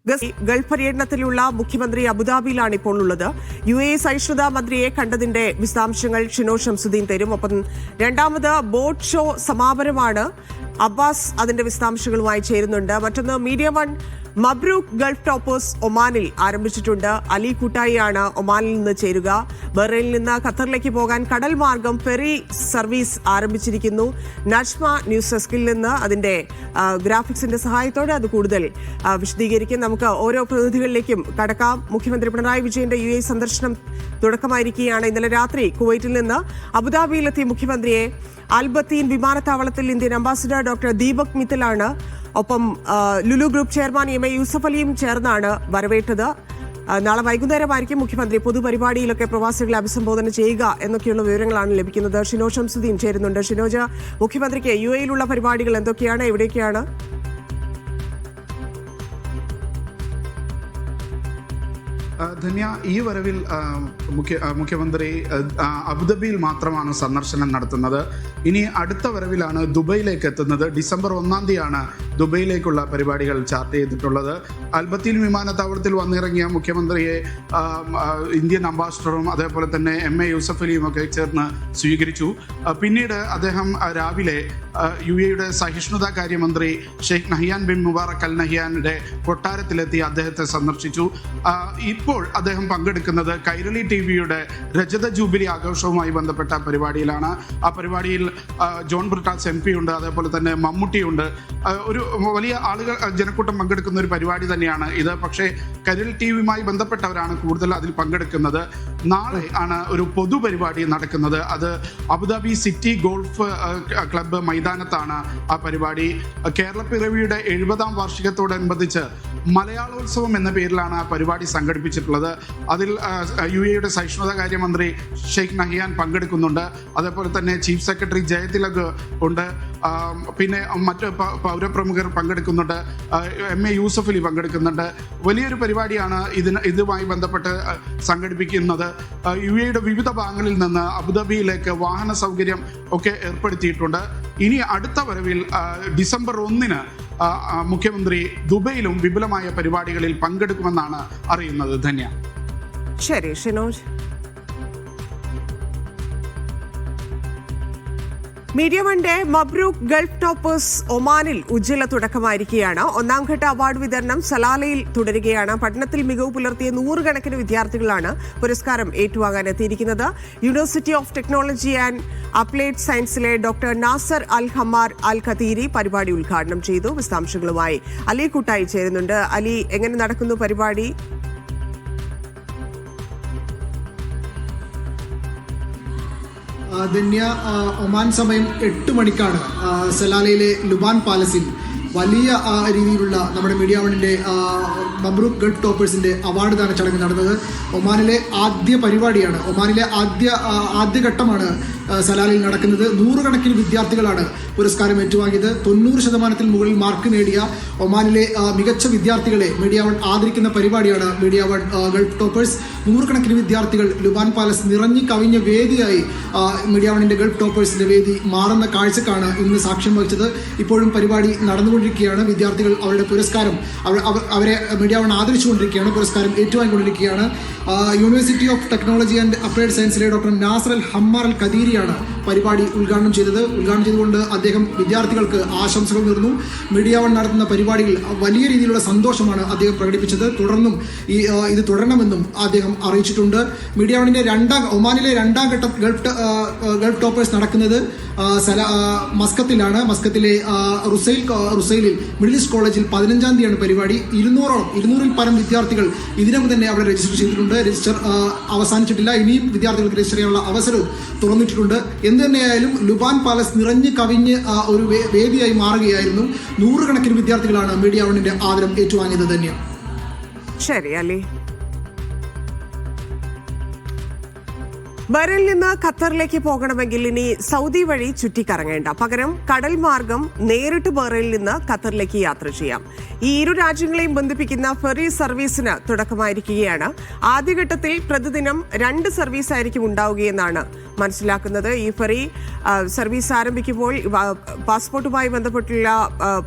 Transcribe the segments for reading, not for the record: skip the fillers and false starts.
Gulf പര്യടനത്തിലുള്ള മുഖ്യമന്ത്രി അബുദാബിയിലാണ് ഇപ്പോൾ ഉള്ളത്. UAE സഹിഷ്ണുതാ മന്ത്രിയെ കണ്ടതിന്റെ വിശദാംശങ്ങൾ ഷിനോ ഷംസുദ്ദീൻ തരും. ഒപ്പം രണ്ടാമത് ബോട്ട് ഷോ സമാപനമാണ്. അബ്ബാസ് അതിന്റെ വിശദാംശങ്ങളുമായി ചേരുന്നുണ്ട്. മറ്റൊന്ന് മീഡിയ വൺ മബ്രൂക്ക് ഗൾഫ് ടോപ്പേഴ്സ് ഒമാനിൽ ആരംഭിച്ചിട്ടുണ്ട്. അലി കൂട്ടായിയാണ് ഒമാനിൽ നിന്ന് ചേരുക. ബഹ്റൈനിൽ നിന്ന് ഖത്തറിലേക്ക് പോകാൻ കടൽ മാർഗം ഫെറി സർവീസ് ആരംഭിച്ചിരിക്കുന്നു. നജ്മ ന്യൂസ് ഡെസ്കിൽ നിന്ന് അതിന്റെ ഗ്രാഫിക്സിന്റെ സഹായത്തോടെ അത് കൂടുതൽ വിശദീകരിക്കും. നമുക്ക് ഓരോ പ്രതിനിധികളിലേക്കും കടക്കാം. മുഖ്യമന്ത്രി പിണറായി വിജയന്റെ UAE സന്ദർശനം തുടക്കമായിരിക്കുകയാണ്. ഇന്നലെ രാത്രി കുവൈറ്റിൽ നിന്ന് അബുദാബിയിലെത്തിയ മുഖ്യമന്ത്രിയെ അൽബത്തീൻ വിമാനത്താവളത്തിൽ ഇന്ത്യൻ അംബാസിഡർ ഡോക്ടർ ദീപക് മിത്തലാണ്, ഒപ്പം Lulu Group chairman MA Yusuff അലിയും ചേർന്നാണ് വരവേറ്റത്. നാളെ വൈകുന്നേരമായിരിക്കും മുഖ്യമന്ത്രി പൊതുപരിപാടിയിലൊക്കെ പ്രവാസികളെ അഭിസംബോധന ചെയ്യുക എന്നൊക്കെയുള്ള വിവരങ്ങളാണ് ലഭിക്കുന്നത്. ഷിനോ ഷംസുദ്ദീൻ ചേരുന്നുണ്ട്. ഷിനോജ, മുഖ്യമന്ത്രിക്ക് UAEയിലുള്ള പരിപാടികൾ എന്തൊക്കെയാണ്, എവിടെയൊക്കെയാണ്? ധന്യ, ഈ വരവിൽ മുഖ്യമന്ത്രി അബുദാബിയിൽ മാത്രമാണ് സന്ദർശനം നടത്തുന്നത്. ഇനി അടുത്ത വരവിലാണ് ദുബൈയിലേക്ക് എത്തുന്നത്. ഡിസംബർ 1-ാം തീയതിയാണ് ദുബൈയിലേക്കുള്ള പരിപാടികൾ ചാർട്ട് ചെയ്തിട്ടുള്ളത്. അൽബത്തീൻ വിമാനത്താവളത്തിൽ വന്നിറങ്ങിയ മുഖ്യമന്ത്രിയെ ഇന്ത്യൻ അംബാസിഡറും അതേപോലെ തന്നെ MA യൂസഫ് അലിയും ഒക്കെ ചേർന്ന് സ്വീകരിച്ചു. പിന്നീട് അദ്ദേഹം രാവിലെ UAEയുടെ സഹിഷ്ണുതാ കാര്യമന്ത്രി ഷെയ്ഖ് നഹിയാൻ ബിൻ മുബാറക് അൽ നഹിയാന്റെ കൊട്ടാരത്തിലെത്തി അദ്ദേഹത്തെ സന്ദർശിച്ചു. ഇപ്പോൾ അദ്ദേഹം പങ്കെടുക്കുന്നത് കൈരളി TVയുടെ രജത ജൂബിലി ആഘോഷവുമായി ബന്ധപ്പെട്ട പരിപാടിയിലാണ്. ആ പരിപാടിയിൽ ജോൺ ബ്രിട്ടാസ് MP ഉണ്ട്, അതേപോലെ തന്നെ മമ്മൂട്ടിയുണ്ട്. ഒരു വലിയ ആളുകൾ ജനക്കൂട്ടം പങ്കെടുക്കുന്ന ഒരു പരിപാടി തന്നെയാണ് ഇത്. പക്ഷേ കൈരളി TVയുമായി ബന്ധപ്പെട്ടവരാണ് കൂടുതൽ അതിൽ പങ്കെടുക്കുന്നത്. നാളെ ആണ് ഒരു പൊതുപരിപാടി നടക്കുന്നത്. അത് അബുദാബി സിറ്റി ഗോൾഫ് ക്ലബ്ബ് മൈതാനത്താണ് ആ പരിപാടി. കേരളപ്പിറവിയുടെ 70-ാം വാർഷികത്തോടനുബന്ധിച്ച് മലയാളോത്സവം എന്ന പേരിലാണ് ആ പരിപാടി സംഘടിപ്പിച്ചിട്ടുള്ളത്. അതിൽ UAEയുടെ സഹിഷ്ണുതാ കാര്യമന്ത്രി ഷെയ്ഖ് നഹിയാൻ പങ്കെടുക്കുന്നുണ്ട്. അതേപോലെ തന്നെ ചീഫ് സെക്രട്ടറി ജയതിലക് ഉണ്ട്. പിന്നെ മറ്റ് പൗരപ്രമുഖർ പങ്കെടുക്കുന്നുണ്ട്. MA യൂസഫ് അലി പങ്കെടുക്കുന്നുണ്ട്. വലിയൊരു പരിപാടിയാണ് ഇതുമായി ബന്ധപ്പെട്ട് സംഘടിപ്പിക്കുന്നത്. UAEയുടെ വിവിധ ഭാഗങ്ങളിൽ നിന്ന് അബുദാബിയിലേക്ക് വാഹന സൗകര്യം ഒക്കെ ഏർപ്പെടുത്തിയിട്ടുണ്ട്. ഇനി അടുത്ത വരവിൽ ഡിസംബർ 1-ന് മുഖ്യമന്ത്രി ദുബൈയിലും വിപുലമായ പരിപാടികളിൽ പങ്കെടുക്കുമെന്നാണ് അറിയുന്നത്. ധന്യ. ശരി Shinoj. Media one day മബ്രൂക്ക് Gulf toppers ഒമാനിൽ ഉജ്ജ്വല തുടക്കമായിരിക്കുകയാണ്. 1-ാം ഘട്ട അവാർഡ് വിതരണം സലാലയിൽ തുടരുകയാണ്. പഠനത്തിൽ മികവ് പുലർത്തിയ 100 കണക്കിന് വിദ്യാർത്ഥികളാണ് പുരസ്കാരം ഏറ്റുവാങ്ങാൻ എത്തിയിരിക്കുന്നത്. University of technology and applied സയൻസിലെ doctor Nasser Al Hamar Al Khateeri പരിപാടി ഉദ്ഘാടനം ചെയ്തു. വിശദാംശങ്ങളുമായി അലി കൂട്ടായി ചേരുന്നുണ്ട്. അലി, എങ്ങനെ നടക്കുന്നു പരിപാടി? ധന്യ, ഒമാൻ സമയം 8 മണിക്കാണ് സലാലയിലെ ലുബാൻ പാലസിൽ വലിയ രീതിയിലുള്ള നമ്മുടെ മീഡിയ വണ്ണിൻ്റെ മബ്രൂക്ക് ഗൾഫ് ടോപ്പേഴ്സിൻ്റെ അവാർഡ് ദാന ചടങ്ങ് നടന്നത്. ഒമാനിലെ ആദ്യ പരിപാടിയാണ്, ഒമാനിലെ ആദ്യഘട്ടമാണ് സലാലയിൽ നടക്കുന്നത്. 100 കണക്കിന് വിദ്യാർത്ഥികളാണ് പുരസ്കാരം ഏറ്റുവാങ്ങിയത്. 90% മുകളിൽ മാർക്ക് നേടിയ ഒമാനിലെ മികച്ച വിദ്യാർത്ഥികളെ മീഡിയ വൺ ആദരിക്കുന്ന പരിപാടിയാണ് മീഡിയ വൺ ഗൾഫ് ടോപ്പേഴ്സ്. 100 കണക്കിന് വിദ്യാർത്ഥികൾ ലുബാൻ പാലസ് നിറഞ്ഞു കവിഞ്ഞ വേദിയായി മീഡിയ വണ്ണിൻ്റെ ഗൾഫ് ടോപ്പേഴ്സിൻ്റെ വേദി മാറുന്ന കാഴ്ചക്കാണ് ഇന്ന് സാക്ഷ്യം വഹിച്ചത്. ഇപ്പോഴും പരിപാടി നടന്നുകൊണ്ടിരിക്കുകയാണ്. വിദ്യാർത്ഥികൾ അവരുടെ പുരസ്കാരം അവരെ മീഡിയ വൺ ആദരിച്ചുകൊണ്ടിരിക്കുകയാണ്, പുരസ്കാരം ഏറ്റുവാങ്ങിക്കൊണ്ടിരിക്കുകയാണ്. University of technology and applied സയൻസിലെ doctor Nasser Al Hammar Al ഖതീരിയാണ് പരിപാടി ഉദ്ഘാടനം ചെയ്തത്. ഉദ്ഘാടനം ചെയ്തുകൊണ്ട് അദ്ദേഹം വിദ്യാർത്ഥികൾക്ക് ആശംസകൾ നേർന്നു. മീഡിയ വൺ നടത്തുന്ന പരിപാടിയിൽ വലിയ രീതിയിലുള്ള സന്തോഷമാണ് അദ്ദേഹം പ്രകടിപ്പിച്ചത്. തുടർന്നും ഇത് തുടരണമെന്നും അദ്ദേഹം അറിയിച്ചിട്ടുണ്ട്. മീഡിയ വണ്ണിന്റെ ഒമാനിലെ 2-ാം ഘട്ട ഗൾഫ് ടോപ്പേഴ്സ് നടക്കുന്നത് മസ്കത്തിലാണ്. മസ്കത്തിലെ റുസൈലിൽ മിഡിൽ ഈസ്റ്റ് കോളേജിൽ 15-ാം തീയതിയാണ് പരിപാടി. 200-ൽ പരം വിദ്യാർത്ഥികൾ ഇതിനകം തന്നെ അവിടെ രജിസ്റ്റർ ചെയ്തിട്ടുണ്ട്. രജിസ്റ്റർ അവസാനിച്ചിട്ടില്ല. ഇനിയും വിദ്യാർത്ഥികൾക്ക് രജിസ്റ്റർ ചെയ്യാനുള്ള അവസരവും തുറന്നിട്ടിട്ടുണ്ട്. എന്ത് തന്നെയായാലും ലുബാൻ പാലസ് നിറഞ്ഞു കവിഞ്ഞ് ഒരു വേദിയായി മാറുകയായിരുന്നു. 100 കണക്കിന് വിദ്യാർത്ഥികളാണ് മീഡിയ വണ്ണിന്റെ ആദരം ഏറ്റുവാങ്ങിയത്. തന്നെയാണ്. ശരി അല്ലേ. ബഹ്റൈനിൽ നിന്ന് ഖത്തറിലേക്ക് പോകണമെങ്കിൽ ഇനി സൗദി വഴി ചുറ്റിക്കറങ്ങേണ്ട, പകരം കടൽ മാർഗം നേരിട്ട് ബഹ്റൈനിൽ നിന്ന് ഖത്തറിലേക്ക് യാത്ര ചെയ്യാം. ഈ ഇരു രാജ്യങ്ങളെയും ബന്ധിപ്പിക്കുന്ന ഫെറി സർവീസിന് തുടക്കമായിരിക്കുകയാണ്. ആദ്യഘട്ടത്തിൽ പ്രതിദിനം 2 സർവീസ് ആയിരിക്കും ഉണ്ടാവുകയെന്നാണ് മനസ്സിലാക്കുന്നത്. ഈ ഫെറി സർവീസ് ആരംഭിക്കുമ്പോൾ പാസ്പോർട്ടുമായി ബന്ധപ്പെട്ടുള്ള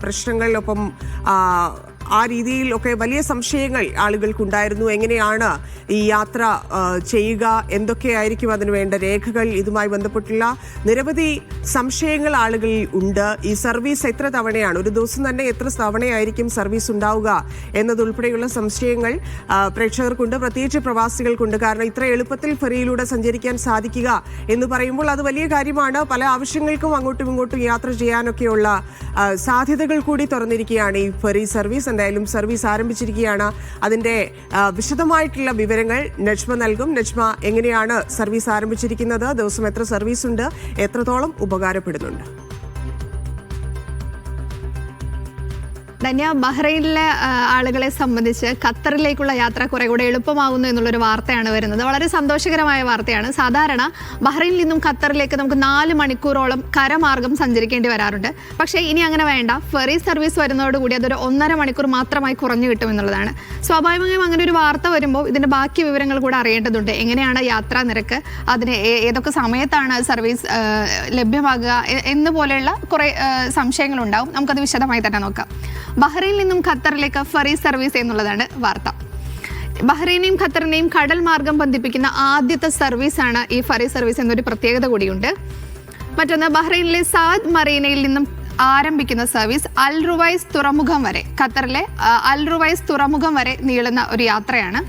പ്രശ്നങ്ങളിലൊപ്പം ആ രീതിയിൽ ഒക്കെ വലിയ സംശയങ്ങൾ ആളുകൾക്കുണ്ടായിരുന്നു. എങ്ങനെയാണ് ഈ യാത്ര ചെയ്യുക, എന്തൊക്കെയായിരിക്കും അതിന് വേണ്ട രേഖകൾ, ഇതുമായി ബന്ധപ്പെട്ടുള്ള നിരവധി സംശയങ്ങൾ ആളുകളിൽ ഉണ്ട്. ഈ സർവീസ് എത്ര തവണയാണ്, ഒരു ദിവസം തന്നെ എത്ര തവണയായിരിക്കും സർവീസ് ഉണ്ടാവുക എന്നതുൾപ്പെടെയുള്ള സംശയങ്ങൾ പ്രേക്ഷകർക്കുണ്ട്, പ്രത്യേകിച്ച് പ്രവാസികൾക്കുണ്ട്. കാരണം ഇത്ര എളുപ്പത്തിൽ ഫെറിയിലൂടെ സഞ്ചരിക്കാൻ സാധിക്കുക എന്ന് പറയുമ്പോൾ അത് വലിയ കാര്യമാണ്. പല ആവശ്യങ്ങൾക്കും അങ്ങോട്ടും ഇങ്ങോട്ടും യാത്ര ചെയ്യാനൊക്കെയുള്ള സാധ്യതകൾ കൂടി തുറന്നിരിക്കുകയാണ് ഈ ഫെറി സർവീസ്. എന്തായാലും സർവീസ് ആരംഭിച്ചിരിക്കുകയാണ്. അതിന്റെ വിശദമായിട്ടുള്ള വിവരങ്ങൾ നജ്മ നൽകും. നജ്മ, എങ്ങനെയാണ് സർവീസ് ആരംഭിച്ചിരിക്കുന്നത്? ദിവസം എത്ര സർവീസ് ഉണ്ട്? എത്രത്തോളം ഉപകാരപ്പെടുന്നുണ്ട്? ധന്യ, ബഹ്റൈനിലെ ആളുകളെ സംബന്ധിച്ച് ഖത്തറിലേക്കുള്ള യാത്ര കുറെ കൂടെ എളുപ്പമാകുന്നു എന്നുള്ളൊരു വാർത്തയാണ് വരുന്നത്. വളരെ സന്തോഷകരമായ വാർത്തയാണ്. സാധാരണ ബഹ്റൈനിൽ നിന്നും ഖത്തറിലേക്ക് നമുക്ക് 4 മണിക്കൂറോളം കരമാർഗം സഞ്ചരിക്കേണ്ടി വരാറുണ്ട്. പക്ഷേ ഇനി അങ്ങനെ വേണ്ട. ഫെറി സർവീസ് വരുന്നതോടുകൂടി അതൊരു 1.5 മണിക്കൂർ മാത്രമായി കുറഞ്ഞു കിട്ടും എന്നുള്ളതാണ്. സ്വാഭാവികമായും അങ്ങനെ ഒരു വാർത്ത വരുമ്പോൾ ഇതിന്റെ ബാക്കി വിവരങ്ങൾ കൂടെ അറിയേണ്ടതുണ്ട്. എങ്ങനെയാണ് യാത്രാ നിരക്ക്, അതിന് ഏതൊക്കെ സമയത്താണ് സർവീസ് ലഭ്യമാകുക എന്നുപോലെയുള്ള കുറെ സംശയങ്ങളുണ്ടാവും. നമുക്കത് വിശദമായി തന്നെ നോക്കാം. ബഹ്റൈനിൽ നിന്നും ഖത്തറിലേക്ക് ഫെറി സർവീസ് എന്നുള്ളതാണ് വാർത്ത. ബഹ്റൈനെയും ഖത്തറിനെയും കടൽ മാർഗം ബന്ധിപ്പിക്കുന്ന ആദ്യത്തെ സർവീസാണ് ഈ ഫെറി സർവീസ് എന്നൊരു പ്രത്യേകത കൂടിയുണ്ട്. മറ്റൊന്ന്, ബഹ്റൈനിലെ സാദ് മറീനയിൽ നിന്നും ആരംഭിക്കുന്ന സർവീസ് അൽ റുവൈസ് തുറമുഖം വരെ, ഖത്തറിലെ അൽ റുവൈസ് തുറമുഖം വരെ നീളുന്ന ഒരു യാത്രയാണ്.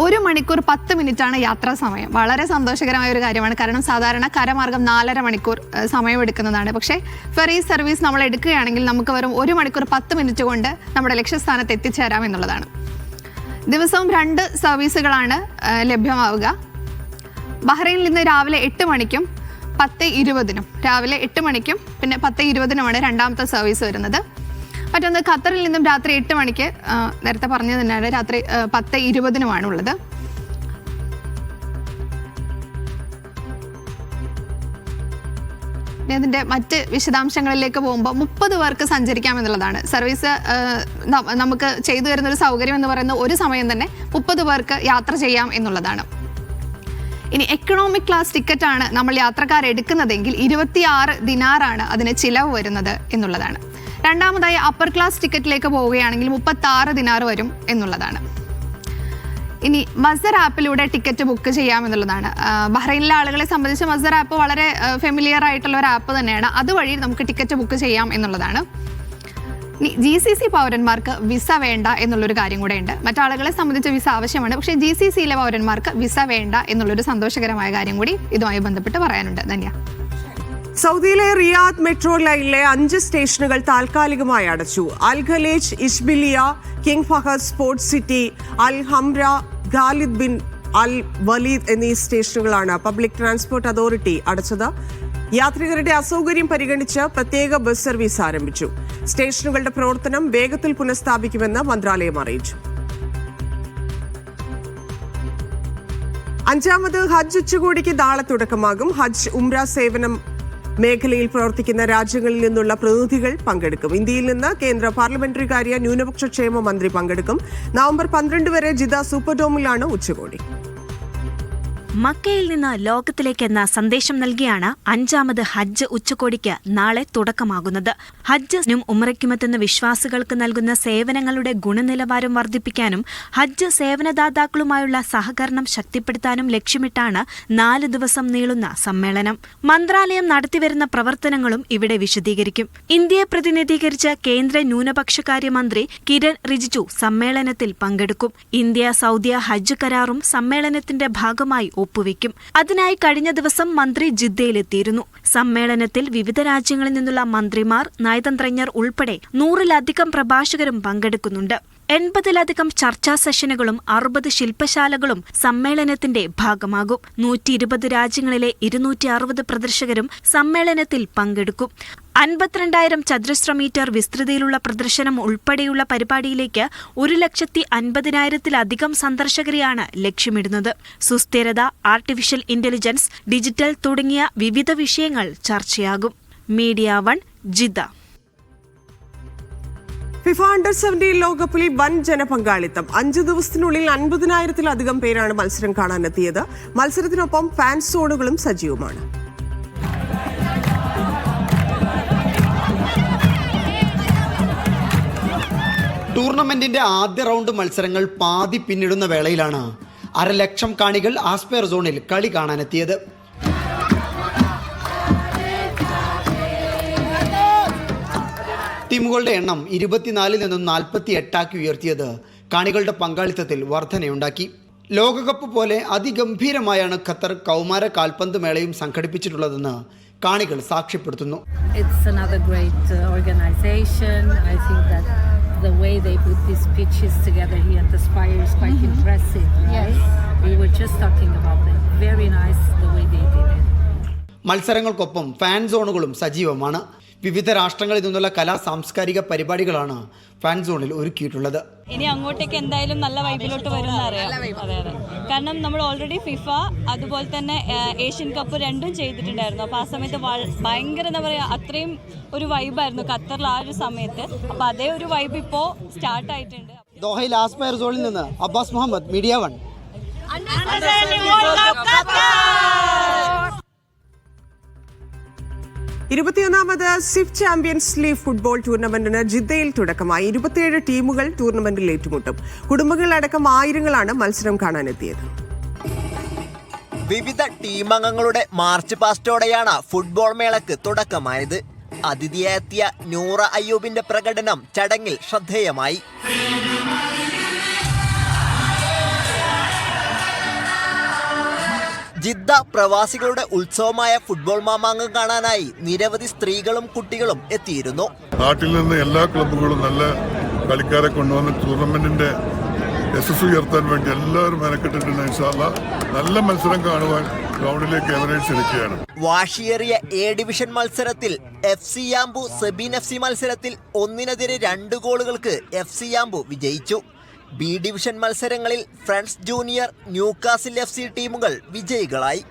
1 മണിക്കൂർ 10 മിനിറ്റാണ് യാത്രാ സമയം. വളരെ സന്തോഷകരമായ ഒരു കാര്യമാണ്. കാരണം സാധാരണ കരമാർഗം 4.5 മണിക്കൂർ സമയമെടുക്കുന്നതാണ്. പക്ഷേ ഫെറി സർവീസ് നമ്മൾ എടുക്കുകയാണെങ്കിൽ നമുക്ക് വെറും 1 മണിക്കൂർ 10 മിനിറ്റ് കൊണ്ട് നമ്മുടെ ലക്ഷ്യസ്ഥാനത്ത് എത്തിച്ചേരാം എന്നുള്ളതാണ്. ദിവസവും 2 സർവീസുകളാണ് ലഭ്യമാവുക. ബഹ്റൈനിൽ നിന്ന് രാവിലെ 8 മണിക്കും 10:20-നും, രാവിലെ 8 മണിക്കും പിന്നെ 10:20-നുമാണ് രണ്ടാമത്തെ സർവീസ് വരുന്നത്. മറ്റൊന്ന്, ഖത്തറിൽ നിന്നും രാത്രി 8 മണിക്ക്, നേരത്തെ പറഞ്ഞത് തന്നെയാണ്, രാത്രി 10:20-നുമാണ് ഉള്ളത്. ഇതിൻ്റെ മറ്റ് വിശദാംശങ്ങളിലേക്ക് പോകുമ്പോൾ 30 പേർക്ക് സഞ്ചരിക്കാം എന്നുള്ളതാണ്. സർവീസ് നമുക്ക് ചെയ്തു തരുന്നൊരു സൗകര്യം എന്ന് പറയുന്നത് ഒരു സമയം തന്നെ 30 പേർക്ക് യാത്ര ചെയ്യാം എന്നുള്ളതാണ്. ഇനി എക്കണോമിക് ക്ലാസ് ടിക്കറ്റാണ് നമ്മൾ യാത്രക്കാർ എടുക്കുന്നതെങ്കിൽ 26 ദിനാറാണ് അതിന് ചിലവ് വരുന്നത് എന്നുള്ളതാണ്. രണ്ടാമതായി അപ്പർ ക്ലാസ് ടിക്കറ്റിലേക്ക് പോവുകയാണെങ്കിൽ 36 ദിനാർ വരും എന്നുള്ളതാണ്. ഇനി മസർ ആപ്പിലൂടെ ടിക്കറ്റ് ബുക്ക് ചെയ്യാമെന്നുള്ളതാണ്. ബഹ്റൈനിലെ ആളുകളെ സംബന്ധിച്ച് മസർ ആപ്പ് വളരെ ഫെമിലിയർ ആയിട്ടുള്ള ഒരു ആപ്പ് തന്നെയാണ്. അതുവഴി നമുക്ക് ടിക്കറ്റ് ബുക്ക് ചെയ്യാം എന്നുള്ളതാണ്. ഇനി GCC പൗരന്മാർക്ക് വിസ വേണ്ട എന്നുള്ളൊരു കാര്യം കൂടെ ഉണ്ട്. മറ്റാളുകളെ സംബന്ധിച്ച് വിസ ആവശ്യമാണ്. പക്ഷേ GCCയിലെ പൗരന്മാർക്ക് വിസ വേണ്ട എന്നുള്ളൊരു സന്തോഷകരമായ കാര്യം കൂടി ഇതുമായി ബന്ധപ്പെട്ട് പറയാനുണ്ട്. ധന്യ, സൗദിയിലെ റിയാദ് മെട്രോ ലൈനിലെ 5 സ്റ്റേഷനുകൾ താൽക്കാലികമായി അടച്ചു. അൽ ഖലേജ്, ഇഷ്ബിലിയ, കിങ് ഫഹദ്, സ്പോർട്സ് സിറ്റി, അൽ ഹംറ, ഖാലിദ് ബിൻ അൽ വലീദ് എന്നീ സ്റ്റേഷനുകളാണ് പബ്ലിക് ട്രാൻസ്പോർട്ട് അതോറിറ്റി അടച്ചത്. യാത്രികരുടെ അസൗകര്യം പരിഗണിച്ച് പ്രത്യേക ബസ് സർവീസ് ആരംഭിച്ചു. സ്റ്റേഷനുകളുടെ പ്രവർത്തനം വേഗത്തിൽ പുനഃസ്ഥാപിക്കുമെന്ന് മന്ത്രാലയം അറിയിച്ചു. 5ാമത് ഹജ്ജ് ഉച്ചകോടിക്ക് നാളെ തുടക്കമാകും. ഹജ്ജ് ഉംറ സേവനം മേഖലയിൽ പ്രവർത്തിക്കുന്ന രാജ്യങ്ങളിൽ നിന്നുള്ള പ്രതിനിധികൾ പങ്കെടുക്കും. ഇന്ത്യയിൽ നിന്ന് കേന്ദ്ര പാർലമെന്ററി കാര്യ ന്യൂനപക്ഷ ക്ഷേമ മന്ത്രി പങ്കെടുക്കും. നവംബർ 12 വരെ ജിദ്ദ സൂപ്പർഡോമിലാണ് ഉച്ചകോടി. മക്കയിൽ നിന്ന് ലോകത്തിലേക്കെന്ന സന്ദേശം നൽകിയാണ് 5ാമത് ഹജ്ജ് ഉച്ചകോടിക്ക് നാളെ തുടക്കമാകുന്നത്. ഹജ്ജിനും ഉംറയ്ക്കുമെത്തുന്ന വിശ്വാസികൾക്ക് നൽകുന്ന സേവനങ്ങളുടെ ഗുണനിലവാരം വർദ്ധിപ്പിക്കാനും ഹജ്ജ് സേവനദാതാക്കളുമായുള്ള സഹകരണം ശക്തിപ്പെടുത്താനും ലക്ഷ്യമിട്ടാണ് 4 ദിവസം നീളുന്ന സമ്മേളനം. മന്ത്രാലയം നടത്തിവരുന്ന പ്രവർത്തനങ്ങളും ഇവിടെ വിശദീകരിക്കും. ഇന്ത്യയെ പ്രതിനിധീകരിച്ച് കേന്ദ്ര ന്യൂനപക്ഷകാര്യ മന്ത്രി കിരൺ റിജിജു സമ്മേളനത്തിൽ പങ്കെടുക്കും. ഇന്ത്യ സൗദി ഹജ്ജ് കരാറും സമ്മേളനത്തിന്റെ ഭാഗമായി ഒപ്പുവെക്കും. അതിനായി കഴിഞ്ഞ ദിവസം മന്ത്രി ജിദ്ദയിലെത്തിയിരുന്നു. സമ്മേളനത്തിൽ വിവിധ രാജ്യങ്ങളിൽ നിന്നുള്ള മന്ത്രിമാർ, നയതന്ത്രജ്ഞർ ഉൾപ്പെടെ 100-ലധികം പ്രഭാഷകരും പങ്കെടുക്കുന്നുണ്ട്. 80-ലധികം ചർച്ചാ സെഷനുകളും 60 ശില്പശാലകളും സമ്മേളനത്തിന്റെ ഭാഗമാകും. 120 രാജ്യങ്ങളിലെ 260 പ്രദർശകരും സമ്മേളനത്തിൽ പങ്കെടുക്കും. 52,000 ചതുരശ്ര മീറ്റർ വിസ്തൃതിയിലുള്ള പ്രദർശനം ഉൾപ്പെടെയുള്ള പരിപാടിയിലേക്ക് 150,000-ത്തിലധികം സന്ദർശകരെയാണ് ലക്ഷ്യമിടുന്നത്. സുസ്ഥിരത, ആർട്ടിഫിഷ്യൽ ഇന്റലിജൻസ്, ഡിജിറ്റൽ തുടങ്ങിയ വിവിധ വിഷയങ്ങൾ ചർച്ചയാകും. Media 1, Jeddah. ഫിഫ അണ്ടർ-17 ലോകകപ്പിൽ വൻ ജനപങ്കാളിത്തം. 5 ദിവസത്തിനുള്ളിൽ 50,000-ത്തിലധികം പേരാണ് മത്സരം കാണാനെത്തിയത്. മത്സരത്തിനൊപ്പം ഫാൻ സോണുകളും സജീവമാണ്. ടൂർണമെന്റിന്റെ ആദ്യ റൗണ്ട് മത്സരങ്ങൾ പാതി പിന്നിടുന്ന വേളയിലാണ് 1,00,000 കാണികൾ ആസ്പയർ സോണിൽ കളി കാണാനെത്തിയത്. ടീമുകളുടെ എണ്ണം 24 നിന്നും 48 ഉയർത്തിയത് കാണികളുടെ പങ്കാളിത്തത്തിൽ വർധനയുണ്ടാക്കി. ലോകകപ്പ് പോലെ അതിഗംഭീരമായാണ് ഖത്തർ കൗമാര കാൽപന്ത് മേളയും സംഘടിപ്പിച്ചിട്ടുള്ളതെന്ന് കാണികൾ സാക്ഷ്യപ്പെടുത്തുന്നു. It's another great organization. I think that the way they put these pitches together here at the Spire is quite impressive, right? We were just talking about that. Very nice the way they did it. മത്സരങ്ങൾക്കൊപ്പം fan സോണുകളും സജീവമാണ്. വിവിധ രാഷ്ട്രങ്ങളിൽ നിന്നുള്ള കലാ സാംസ്കാരിക പരിപാടികളാണ് fan സോണിൽ ഒരുക്കിയിട്ടുള്ളത്. ഇനി അങ്ങോട്ടേക്ക് എന്തായാലും നല്ല വൈബിലോട്ട് വരുമെന്ന് അറിയാം. അതെ, കാരണം നമ്മൾ ഓൾറെഡി ഫിഫ അതുപോലെ തന്നെ ഏഷ്യൻ കപ്പ് രണ്ടും ചെയ്തിട്ടുണ്ടായിരുന്നു. അപ്പോൾ ആ സമയത്ത് ഭയങ്കര എന്താ പറയുക, അത്രയും ഒരു വൈബായിരുന്നു ഖത്തറിൽ ആ ഒരു സമയത്ത്. അപ്പോൾ അതേ ഒരു വൈബ് ഇപ്പോൾ സ്റ്റാർട്ട് ആയിട്ടുണ്ട്. ദോഹയിൽ ആസ്പയർ സോണിൽ നിന്ന് അബ്ബാസ് മുഹമ്മദ്, മീഡിയ 1. 21ാമത് സിഫ് ചാമ്പ്യൻസ് ലീഗ് ഫുട്ബോൾ ടൂർണമെന്റിന് ജിദ്ദയിൽ തുടക്കമായി. 27 ടീമുകൾ ടൂർണമെന്റിൽ ഏറ്റുമുട്ടും. കുടുംബങ്ങളടക്കം ആയിരങ്ങളാണ് മത്സരം കാണാനെത്തിയത്. വിവിധ ടീമംഗങ്ങളുടെ മാർച്ച് പാസ്റ്റോടെയാണ് ഫുട്ബോൾ മേളക്ക് തുടക്കമായത്. അതിഥിയെത്തിയ നൂറ അയ്യൂബിന്റെ പ്രകടനം ചടങ്ങിൽ ശ്രദ്ധേയമായി. ജിദ്ദ പ്രവാസികളുടെ ഉത്സവമായ ഫുട്ബോൾ മാമാങ്കം കാണാനായി നിരവധി സ്ത്രീകളും കുട്ടികളും എത്തിയിരുന്നു. നാട്ടിൽ നിന്ന് എല്ലാ ക്ലബ്ബുകളും നല്ല കളിക്കാരെ കൊണ്ടുവന്ന് ടൂർണമെന്റിന്റെ യശസ് ഉയർത്താൻ വേണ്ടി എല്ലാവരും മെനക്കെട്ടിട്ടുണ്ട്. ഇൻഷാല്ലാ നല്ല മത്സരം കാണുവാൻ ഗ്രൗണ്ടിലേക്ക് എവറേജ് ക്ഷണിക്കുകയാണ്. വാശിയേറിയ എ ഡിവിഷൻ മത്സരത്തിൽ FC യാംബു സെബീൻ FC മത്സരത്തിൽ 1-2 ഗോളുകൾക്ക് FC യാംബു വിജയിച്ചു. ബി ഡിവിഷൻ മത്സരങ്ങളിൽ ഫ്രണ്ട്സ് ജൂനിയർ, ന്യൂകാസിൽ FC ടീമുകൾ വിജയികളായി.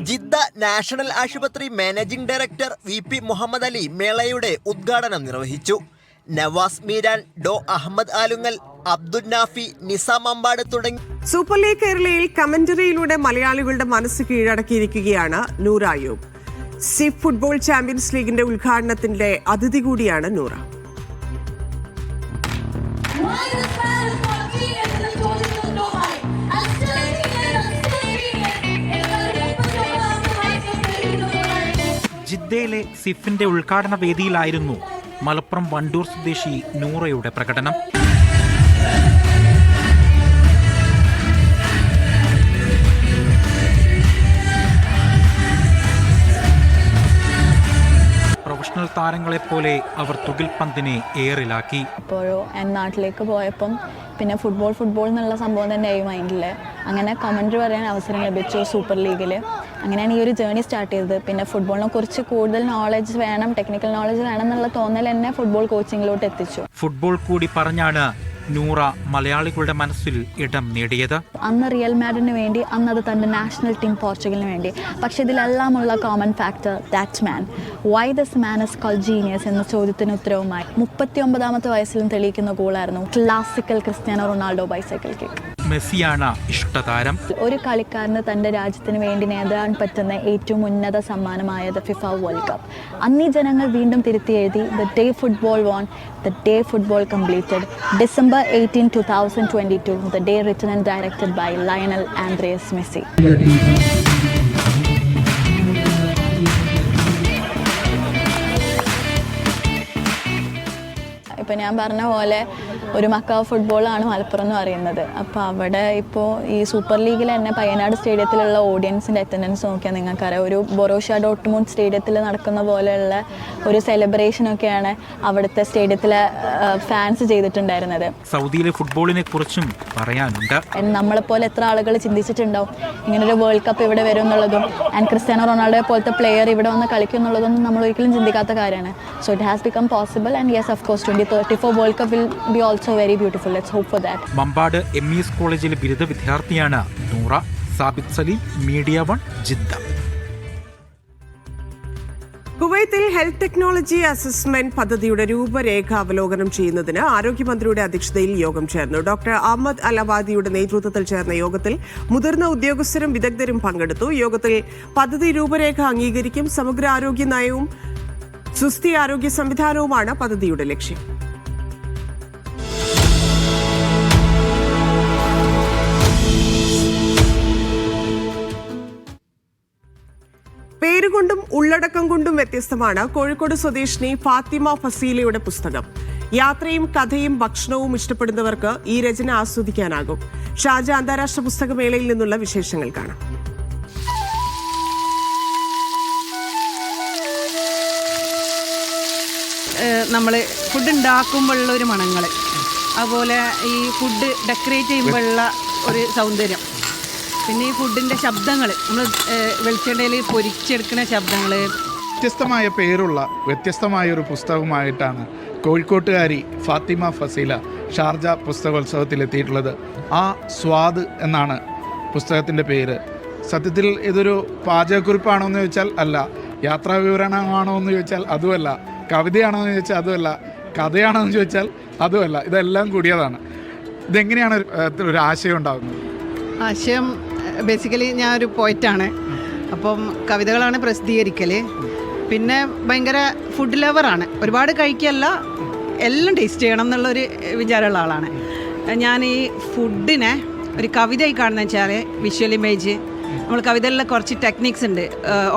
ജിദ്ദ നാഷണൽ ആശുപത്രി managing director VP Muhammad Ali മേളയുടെ ഉദ്ഘാടനം നിർവഹിച്ചു. നവാസ് മീരാൻ, ഡോ അഹമ്മദ് ആലുങ്ങൽ, അബ്ദുൽ നാഫി, നിസാം അമ്പാട് തുടങ്ങി. സൂപ്പർ ലീഗ് കേരളയിൽ കമന്ററിയിലൂടെ മലയാളികളുടെ മനസ്സ് കീഴടക്കിയിരിക്കുകയാണ് നൂറ അയ്യൂബ്. സിഫ് ഫുട്ബോൾ ചാമ്പ്യൻസ് ലീഗിന്റെ ഉദ്ഘാടനത്തിന്റെ അതിഥി കൂടിയാണ് നൂറ. ജിദ്ദയിലെ സിഫിന്റെ ഉദ്ഘാടന വേദിയിലായിരുന്നു മലപ്പുറം വണ്ടൂർ സ്വദേശി നൂറയുടെ പ്രകടനം. പ്രൊഫഷണൽ താരങ്ങളെപ്പോലെ അവർ തുകിൽ പന്തിനെ ഏറിലാക്കി. ഇപ്പോഴോ നാട്ടിലേക്ക് പോയപ്പം പിന്നെ ഫുട്ബോൾ എന്നുള്ള സംഭവം തന്നെയായി മൈൻഡിൽ. അങ്ങനെ കമൻട്രി പറയാൻ അവസരം ലഭിച്ചു സൂപ്പർ ലീഗിൽ. അങ്ങനെയാണ് ഈ ഒരു ജേർണി സ്റ്റാർട്ട് ചെയ്തത്. പിന്നെ ഫുട്ബോളിനെ കുറിച്ച് കൂടുതൽ നോളജ് വേണം, ടെക്നിക്കൽ നോളജ് വേണം എന്നുള്ള തോന്നൽ എന്നെ ഫുട്ബോൾ കോച്ചിങ്ങിലോട്ട് എത്തിച്ചു. ഫുട്ബോൾ കൂടി പറഞ്ഞാണ് നൂറ മലയാളികളുടെ മനസ്സിൽ ഇടം നേടിയത്. അന്ന് റിയൽ മാഡ്രിഡിന് വേണ്ടി, അന്നത് തൻ്റെ നാഷണൽ ടീം പോർച്ചുഗലിന് വേണ്ടി. പക്ഷേ ഇതിലെല്ലാമുള്ള common factor that man. Why this man is called genius എന്ന ചോദ്യത്തിന് ഉത്തരവുമായി 39ാമത്തെ വയസ്സിലും തെളിയിക്കുന്ന ഗോളായിരുന്നു classical Cristiano Ronaldo bicycle kick. മെസ്സിയാണ് ഇഷ്ടതാരം. ഒരു കളിക്കാരന് തൻ്റെ രാജ്യത്തിന് വേണ്ടി നേടാൻ പറ്റുന്ന ഏറ്റവും ഉന്നത സമ്മാനമായത് ഫിഫ വേൾഡ് കപ്പ്. അന്നീ ജനങ്ങൾ വീണ്ടും തിരുത്തി എഴുതി the day football won, the day football completed. December 18, 2022, the day written and directed by Lionel Andres Messi. ഇപ്പോൾ ഞാൻ പറഞ്ഞ പോലെ ഒരു മക്കാവ് ഫുട്ബോളാണ് മലപ്പുറം എന്ന് പറയുന്നത്. അപ്പോൾ അവിടെ ഇപ്പോൾ ഈ സൂപ്പർ ലീഗിൽ തന്നെ പയ്യനാട് സ്റ്റേഡിയത്തിലുള്ള ഓഡിയൻസിൻ്റെ അറ്റൻഡൻസ് നോക്കിയാൽ നിങ്ങൾക്കറിയാം, ഒരു ബൊറൂഷ്യ ഡോർട്ട്മുണ്ട് സ്റ്റേഡിയത്തിൽ നടക്കുന്ന പോലെയുള്ള ഒരു സെലിബ്രേഷനൊക്കെയാണ് അവിടുത്തെ സ്റ്റേഡിയത്തിലെ ഫാൻസ് ചെയ്തിട്ടുണ്ടായിരുന്നത്. സൗദിയിലെ ഫുട്ബോളിനെ കുറിച്ചും പറയാനുണ്ട്. നമ്മളെപ്പോലെ എത്ര ആളുകൾ ചിന്തിച്ചിട്ടുണ്ടാവും ഇങ്ങനൊരു വേൾഡ് കപ്പ് ഇവിടെ വരും എന്നുള്ളതും, ആൻഡ് ക്രിസ്ത്യാനോ റൊണാൾഡോയെ പോലത്തെ പ്ലെയർ ഇവിടെ വന്ന് കളിക്കും എന്നുള്ളതൊന്നും നമ്മൾ ഒരിക്കലും ചിന്തിക്കാത്ത കാര്യമാണ്. So it has become possible and yes of course 2034 world cup will be also very beautiful. Let's hope for that. Mambad MES കോളേജിലെ ബിരുദ വിദ്യാർത്ഥിയാണ് നൂറ. Sabith Saleem, media 1, Jeddah. കുവൈത്തിൽ ഹെൽത്ത് ടെക്നോളജി അസസ്മെന്റ് പദ്ധതിയുടെ രൂപരേഖ അവലോകനം ചെയ്യുന്നതിന് ആരോഗ്യമന്ത്രിയുടെ അധ്യക്ഷതയിൽ യോഗം ചേർന്നു. ഡോക്ടർ അഹമ്മദ് അലവാദിയുടെ നേതൃത്വത്തിൽ ചേർന്ന യോഗത്തിൽ മുതിർന്ന ഉദ്യോഗസ്ഥരും വിദഗ്ധരും പങ്കെടുത്തു. യോഗത്തിൽ പദ്ധതി രൂപരേഖ അംഗീകരിക്കും. സമഗ്ര ആരോഗ്യ നയവും സുസ്ഥിര ആരോഗ്യ സംവിധാനവുമാണ് പദ്ധതിയുടെ ലക്ഷ്യം. പേരുകൊണ്ടും ഉള്ളടക്കം കൊണ്ടും വ്യത്യസ്തമാണ് കോഴിക്കോട് സ്വദേശിനി ഫാത്തിമ ഫസീലയുടെ പുസ്തകം. യാത്രയും കഥയും ഭക്ഷണവും ഇഷ്ടപ്പെടുന്നവർക്ക് ഈ രചന ആസ്വദിക്കാനാകും. ഷാർജ അന്താരാഷ്ട്ര പുസ്തകമേളയിൽ നിന്നുള്ള വിശേഷങ്ങൾ കാണാം. നമ്മൾ ഫുഡ് ഉണ്ടാക്കുമ്പോഴുള്ള ഒരു മണങ്ങൾ, അതുപോലെ ഈ ഫുഡ് ഡെക്കറേറ്റ് ചെയ്യുമ്പോഴുള്ള ഒരു സൗന്ദര്യം, പിന്നെ ഈ ഫുഡിൻ്റെ ശബ്ദങ്ങൾ, നമ്മൾ വെളിച്ചെണ്ണയിൽ പൊരിച്ചെടുക്കുന്ന ശബ്ദങ്ങൾ. വ്യത്യസ്തമായ പേരുള്ള വ്യത്യസ്തമായ ഒരു പുസ്തകമായിട്ടാണ് കോഴിക്കോട്ടുകാരി ഫാത്തിമ ഫസീല ഷാർജ പുസ്തകോത്സവത്തിലെത്തിയിട്ടുള്ളത്. ആ സ്വാദ് എന്നാണ് പുസ്തകത്തിൻ്റെ പേര്. സത്യത്തിൽ ഇതൊരു പാചകക്കുറിപ്പാണോ എന്ന് ചോദിച്ചാൽ അല്ല, യാത്രാ വിവരണമാണോ എന്ന് ചോദിച്ചാൽ അതുമല്ല, കവിതയാണോ എന്ന് ചോദിച്ചാൽ അതുമല്ല, കഥയാണോ എന്ന് ചോദിച്ചാൽ അതുമല്ല, ഇതെല്ലാം കൂടിയതാണ്. ഇതെങ്ങനെയാണ് ഒരു ആശയം ഉണ്ടാകുന്നത്? ആശയം ബേസിക്കലി ഞാൻ ഒരു പോയിറ്റാണ്. അപ്പം കവിതകളാണ് പ്രസിദ്ധീകരിക്കൽ. പിന്നെ ഭയങ്കര ഫുഡ് ലവറാണ്. ഒരുപാട് കഴിക്കല്ല, എല്ലാം ടേസ്റ്റ് ചെയ്യണം എന്നുള്ളൊരു വിചാരമുള്ള ആളാണ് ഞാൻ. ഈ ഫുഡിനെ ഒരു കവിതയായി കാണുന്നത് വെച്ചാൽ വിഷ്വൽ ഇമേജ്, നമ്മൾ കവിതയിലെ കുറച്ച് ടെക്നിക്സ് ഉണ്ട്.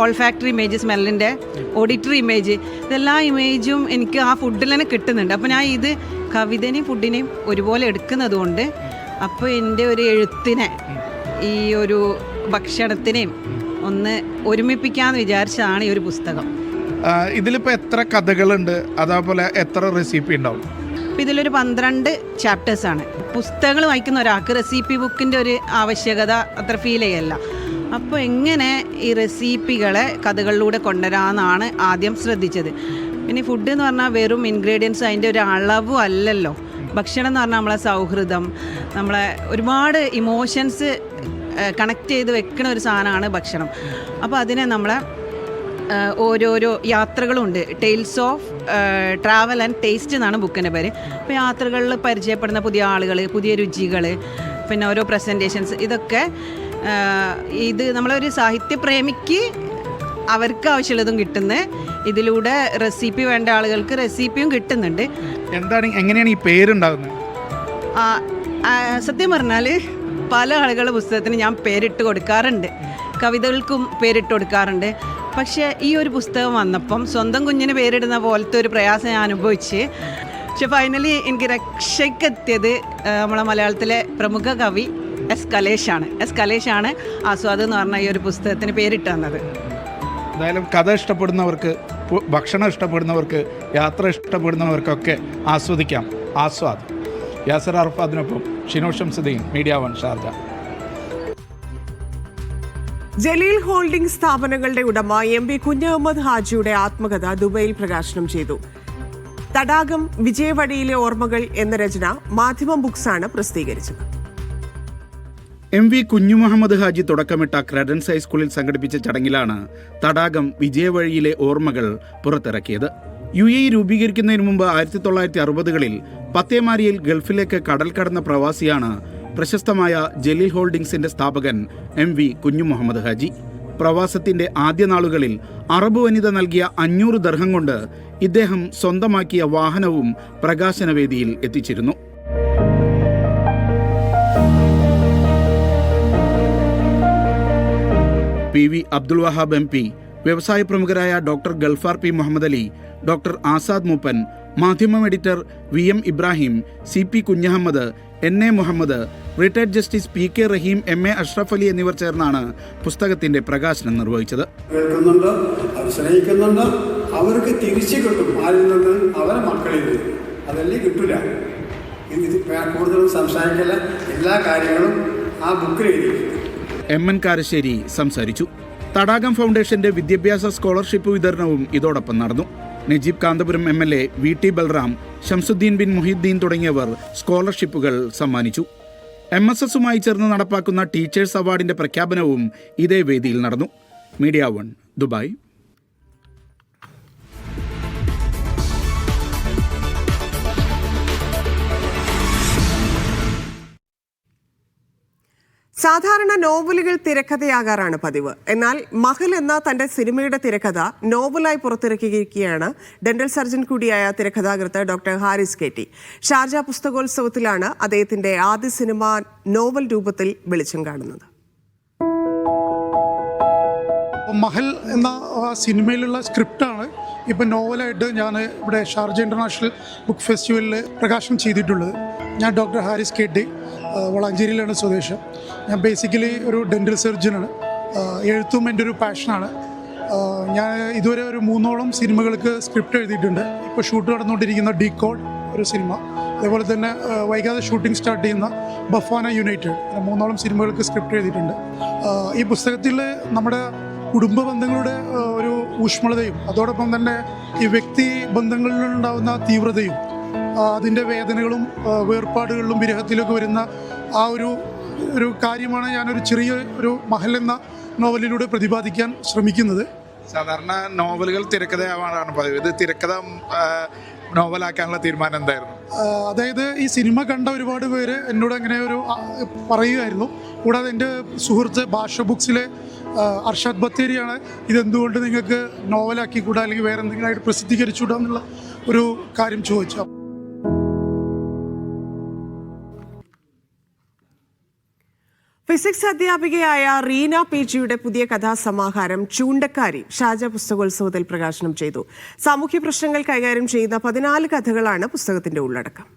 ഓൾഫാക്ടറി ഇമേജ്, സ്മെല്ലിൻ്റെ, ഓഡിറ്ററി ഇമേജ്, ഇതെല്ലാ ഇമേജും എനിക്ക് ആ ഫുഡിൽ തന്നെ കിട്ടുന്നുണ്ട്. അപ്പോൾ ഞാൻ ഇത് കവിതനെയും ഫുഡിനെയും ഒരുപോലെ എടുക്കുന്നത് കൊണ്ട് അപ്പോൾ എൻ്റെ ഒരു എഴുത്തിനെ ഈ ഒരു ഭക്ഷണത്തിനെയും ഒന്ന് ഒരുമിപ്പിക്കാമെന്ന് വിചാരിച്ചതാണ് ഈ ഒരു പുസ്തകം. ഇതിലിപ്പോൾ എത്ര കഥകളുണ്ട്, അതേപോലെ എത്ര റെസിപ്പി ഉണ്ടാവും? അപ്പോൾ ഇതിലൊരു 12 ചാപ്റ്റേഴ്സാണ്. പുസ്തകങ്ങൾ വായിക്കുന്ന ഒരാൾക്ക് റെസിപ്പി ബുക്കിൻ്റെ ഒരു ആവശ്യകത അത്ര ഫീൽ ചെയ്യല്ല. അപ്പോൾ എങ്ങനെ ഈ റെസിപ്പികളെ കഥകളിലൂടെ കൊണ്ടുവരാമെന്നാണ് ആദ്യം ശ്രദ്ധിച്ചത്. പിന്നെ ഫുഡ് എന്ന് പറഞ്ഞാൽ വെറും ഇൻഗ്രീഡിയൻസ്, അതിൻ്റെ ഒരു അളവും അല്ലല്ലോ. ഭക്ഷണം എന്ന് പറഞ്ഞാൽ നമ്മളെ സൗഹൃദം, നമ്മളെ ഒരുപാട് ഇമോഷൻസ് കണക്ട് ചെയ്ത് വെക്കുന്ന ഒരു സാധനമാണ് ഭക്ഷണം. അപ്പോൾ അതിനെ നമ്മളെ ഓരോരോ യാത്രകളുണ്ട്. Tales of travel and taste എന്നാണ് ബുക്കിൻ്റെ പേര്. അപ്പോൾ യാത്രകളിൽ പരിചയപ്പെടുന്ന പുതിയ ആളുകൾ, പുതിയ രുചികൾ, പിന്നെ ഓരോ പ്രസൻറ്റേഷൻസ്, ഇതൊക്കെ ഇത് നമ്മളൊരു സാഹിത്യപ്രേമിക്ക് അവർക്ക് ആവശ്യമുള്ളതും കിട്ടുന്നത്. ഇതിലൂടെ റെസിപ്പി വേണ്ട ആളുകൾക്ക് റെസിപ്പിയും കിട്ടുന്നുണ്ട്. എങ്ങനെയാണ് ഈ പേരുണ്ടാകുന്നത്? സത്യം പറഞ്ഞാൽ പല ആളുകളുടെ പുസ്തകത്തിന് ഞാൻ പേരിട്ട് കൊടുക്കാറുണ്ട്, കവിതകൾക്കും പേരിട്ട് കൊടുക്കാറുണ്ട്. പക്ഷേ ഈ ഒരു പുസ്തകം വന്നപ്പം സ്വന്തം കുഞ്ഞിന് പേരിടുന്ന പോലത്തെ ഒരു പ്രയാസം ഞാൻ അനുഭവിച്ച്. പക്ഷെ ഫൈനലി എനിക്ക് രക്ഷയ്ക്കെത്തിയത് നമ്മളെ മലയാളത്തിലെ പ്രമുഖ കവി എസ് കലേഷാണ് ആസ്വാദ് എന്ന് പറഞ്ഞ ഈ ഒരു പുസ്തകത്തിന് പേരിട്ട് തന്നത്. എന്തായാലും കഥ ഇഷ്ടപ്പെടുന്നവർക്ക്, ഭക്ഷണം ഇഷ്ടപ്പെടുന്നവർക്ക്, യാത്ര ഇഷ്ടപ്പെടുന്നവർക്കൊക്കെ ആസ്വദിക്കാം. ആസ്വാദ്. യാസർ അറഫാദിനൊപ്പം Shino Shamsuddin, media 1 Sharjah. Jaleel holding സ്ഥാപനങ്ങളുടെ ഉടമ MV കുഞ്ഞഹമ്മദ് ഹാജിയുടെ ആത്മകഥ ദുബൈയിൽ പ്രകാശനം ചെയ്തു. തടാകം വിജയവഴിയിലെ ഓർമ്മകൾ എന്ന രചന മാധ്യമം ബുക്സാണ് പ്രസിദ്ധീകരിച്ചത്. MV കുഞ്ഞുമുഹമ്മദ് ഹാജി തുടക്കമിട്ട ക്രെഡൻസ് ഹൈസ്കൂളിൽ സംഘടിപ്പിച്ച ചടങ്ങിലാണ് തടാകം വിജയവഴിയിലെ ഓർമ്മകൾ പുറത്തിറക്കിയത്. UAE രൂപീകരിക്കുന്നതിന് മുമ്പ് 1960കളിൽ പത്തേമാരിയിൽ ഗൾഫിലേക്ക് കടൽ കടന്ന പ്രവാസിയാണ് പ്രശസ്തമായ ജലീൽ ഹോൾഡിംഗ്സിന്റെ സ്ഥാപകൻ MV കുഞ്ഞുമുഹമ്മദ് ഹാജി. പ്രവാസത്തിന്റെ ആദ്യ നാളുകളിൽ അറബ് വനിത നൽകിയ 500 ദർഹം കൊണ്ട് ഇദ്ദേഹം സ്വന്തമാക്കിയ വാഹനവും പ്രകാശനവേദിയിൽ എത്തിച്ചിരുന്നു. PV അബ്ദുൽ വഹാബ് MP, വ്യവസായ പ്രമുഖരായ doctor Galfar P Muhammad Ali, doctor Azad Moopen, Madhyamam editor VM Ibrahim, CP Kunhammad, NA Muhammad, retired justice PK Raheem, MA Ashraf Ali എന്നിവർ ചേർന്നാണ് പുസ്തകത്തിന്റെ പ്രകാശനം നിർവഹിച്ചത്. കേൾക്കുന്നുണ്ട്, അവർ സ്നേഹിക്കുന്നുണ്ട്, അവർക്ക് തിരിച്ചു കിട്ടും. ആരിൽ നിന്ന്? അവരെ മക്കളിൽ. അതല്ലേ കിട്ടില്ല. ഇത് കൂടുതലും സംസാരിക്കില്ല, എല്ലാ കാര്യങ്ങളും ആ ബുക്കിൽ എഴുതിയിട്ടുണ്ട്. MN കാരശ്ശേരി സംസാരിച്ചു. തടാകം ഫൗണ്ടേഷന്റെ വിദ്യാഭ്യാസ സ്കോളർഷിപ്പ് വിതരണവും ഇതോടൊപ്പം നടന്നു. നജീബ് കാന്തപുരം MLA, VT ബൽറാം, ഷംസുദ്ദീൻ ബിൻ മുഹിദ്ദീൻ തുടങ്ങിയവർ സ്കോളർഷിപ്പുകൾ സമ്മാനിച്ചു. MSSുമായി ചേർന്ന് നടപ്പാക്കുന്ന ടീച്ചേഴ്സ് അവാർഡിന്റെ പ്രഖ്യാപനവും ഇതേ വേദിയിൽ നടന്നു. Media 1 Dubai. സാധാരണ നോവലുകൾ തിരക്കഥയാകാറാണ് പതിവ്. എന്നാൽ മഹൽ എന്ന തന്റെ സിനിമയുടെ തിരക്കഥ നോവലായി പുറത്തിറക്കിയിരിക്കുകയാണ് ഡെന്റൽ സർജൻ കൂടിയായ തിരക്കഥാകൃത്ത് ഡോക്ടർ ഹാരിസ് കെ.ടി. ഷാർജ പുസ്തകോത്സവത്തിലാണ് അദ്ദേഹത്തിന്റെ ആദ്യ സിനിമ നോവൽ രൂപത്തിൽ വെളിച്ചം കാണുന്നത്. മഹൽ എന്ന സിനിമയിലുള്ള സ്ക്രിപ്റ്റാണ് ഇപ്പം നോവലായിട്ട് ഞാൻ ഇവിടെ ഷാർജ ഇൻ്റർനാഷണൽ ബുക്ക് ഫെസ്റ്റിവലിൽ പ്രകാശനം ചെയ്തിട്ടുള്ളത്. ഞാൻ ഡോക്ടർ ഹാരിസ് കെ.ടി. വളാഞ്ചേരിയിലാണ് സ്വദേശം. ഞാൻ ബേസിക്കലി ഒരു ഡെൻ്റൽ സർജനാണ്. എഴുത്തും എൻ്റെ ഒരു പാഷനാണ്. ഞാൻ ഇതുവരെ ഒരു 3ഓളം സിനിമകൾക്ക് സ്ക്രിപ്റ്റ് എഴുതിയിട്ടുണ്ട്. ഇപ്പോൾ ഷൂട്ട് നടന്നുകൊണ്ടിരിക്കുന്ന ഡീകോഡ് ഒരു സിനിമ, അതേപോലെ തന്നെ വൈകാതെ ഷൂട്ടിംഗ് സ്റ്റാർട്ട് ചെയ്യുന്ന ബഫാന യുണൈറ്റഡ്, 3ഓളം സിനിമകൾക്ക് സ്ക്രിപ്റ്റ് എഴുതിയിട്ടുണ്ട്. ഈ പുസ്തകത്തിൽ നമ്മുടെ കുടുംബ ബന്ധങ്ങളുടെ ഒരു ഊഷ്മളതയും അതോടൊപ്പം തന്നെ ഈ വ്യക്തി ബന്ധങ്ങളിലുണ്ടാകുന്ന തീവ്രതയും അതിൻ്റെ വേദനകളും വേർപാടുകളിലും വിരഹത്തിലൊക്കെ വരുന്ന ആ ഒരു കാര്യമാണ് ഞാനൊരു ചെറിയ ഒരു മഹൽ എന്ന നോവലിലൂടെ പ്രതിപാദിക്കാൻ ശ്രമിക്കുന്നത്. സാധാരണ നോവലുകൾ തിരക്കഥയാവാനാണ് പതിവ്. ഇത് തിരക്കഥ നോവലാക്കാനുള്ള തീരുമാനം എന്തായിരുന്നു? അതായത് ഈ സിനിമ കണ്ട ഒരുപാട് പേര് എന്നോട് അങ്ങനെ ഒരു പറയുമായിരുന്നു. കൂടാതെ എൻ്റെ സുഹൃത്ത് ഭാഷ ബുക്സിലെ അർഷാദ് ബത്തേരിയാണ് ഇതെന്തുകൊണ്ട് നിങ്ങൾക്ക് നോവലാക്കിക്കൂടാ അല്ലെങ്കിൽ വേറെ എന്തെങ്കിലും ആയിട്ട് പ്രസിദ്ധീകരിച്ചുകൂടാ എന്നുള്ള ഒരു കാര്യം ചോദിച്ചു. ഫിസിക്സ് അധ്യാപികയായ റീന പി.ജിയുടെ പുതിയ കഥാസമാഹാരം ചൂണ്ടക്കാരി ഷാർജ പുസ്തകോത്സവത്തിൽ പ്രകാശനം ചെയ്തു. സാമൂഹ്യ പ്രശ്നങ്ങൾ കൈകാര്യം ചെയ്യുന്ന 14 കഥകളാണ് പുസ്തകത്തിന്റെ ഉള്ളടക്കം.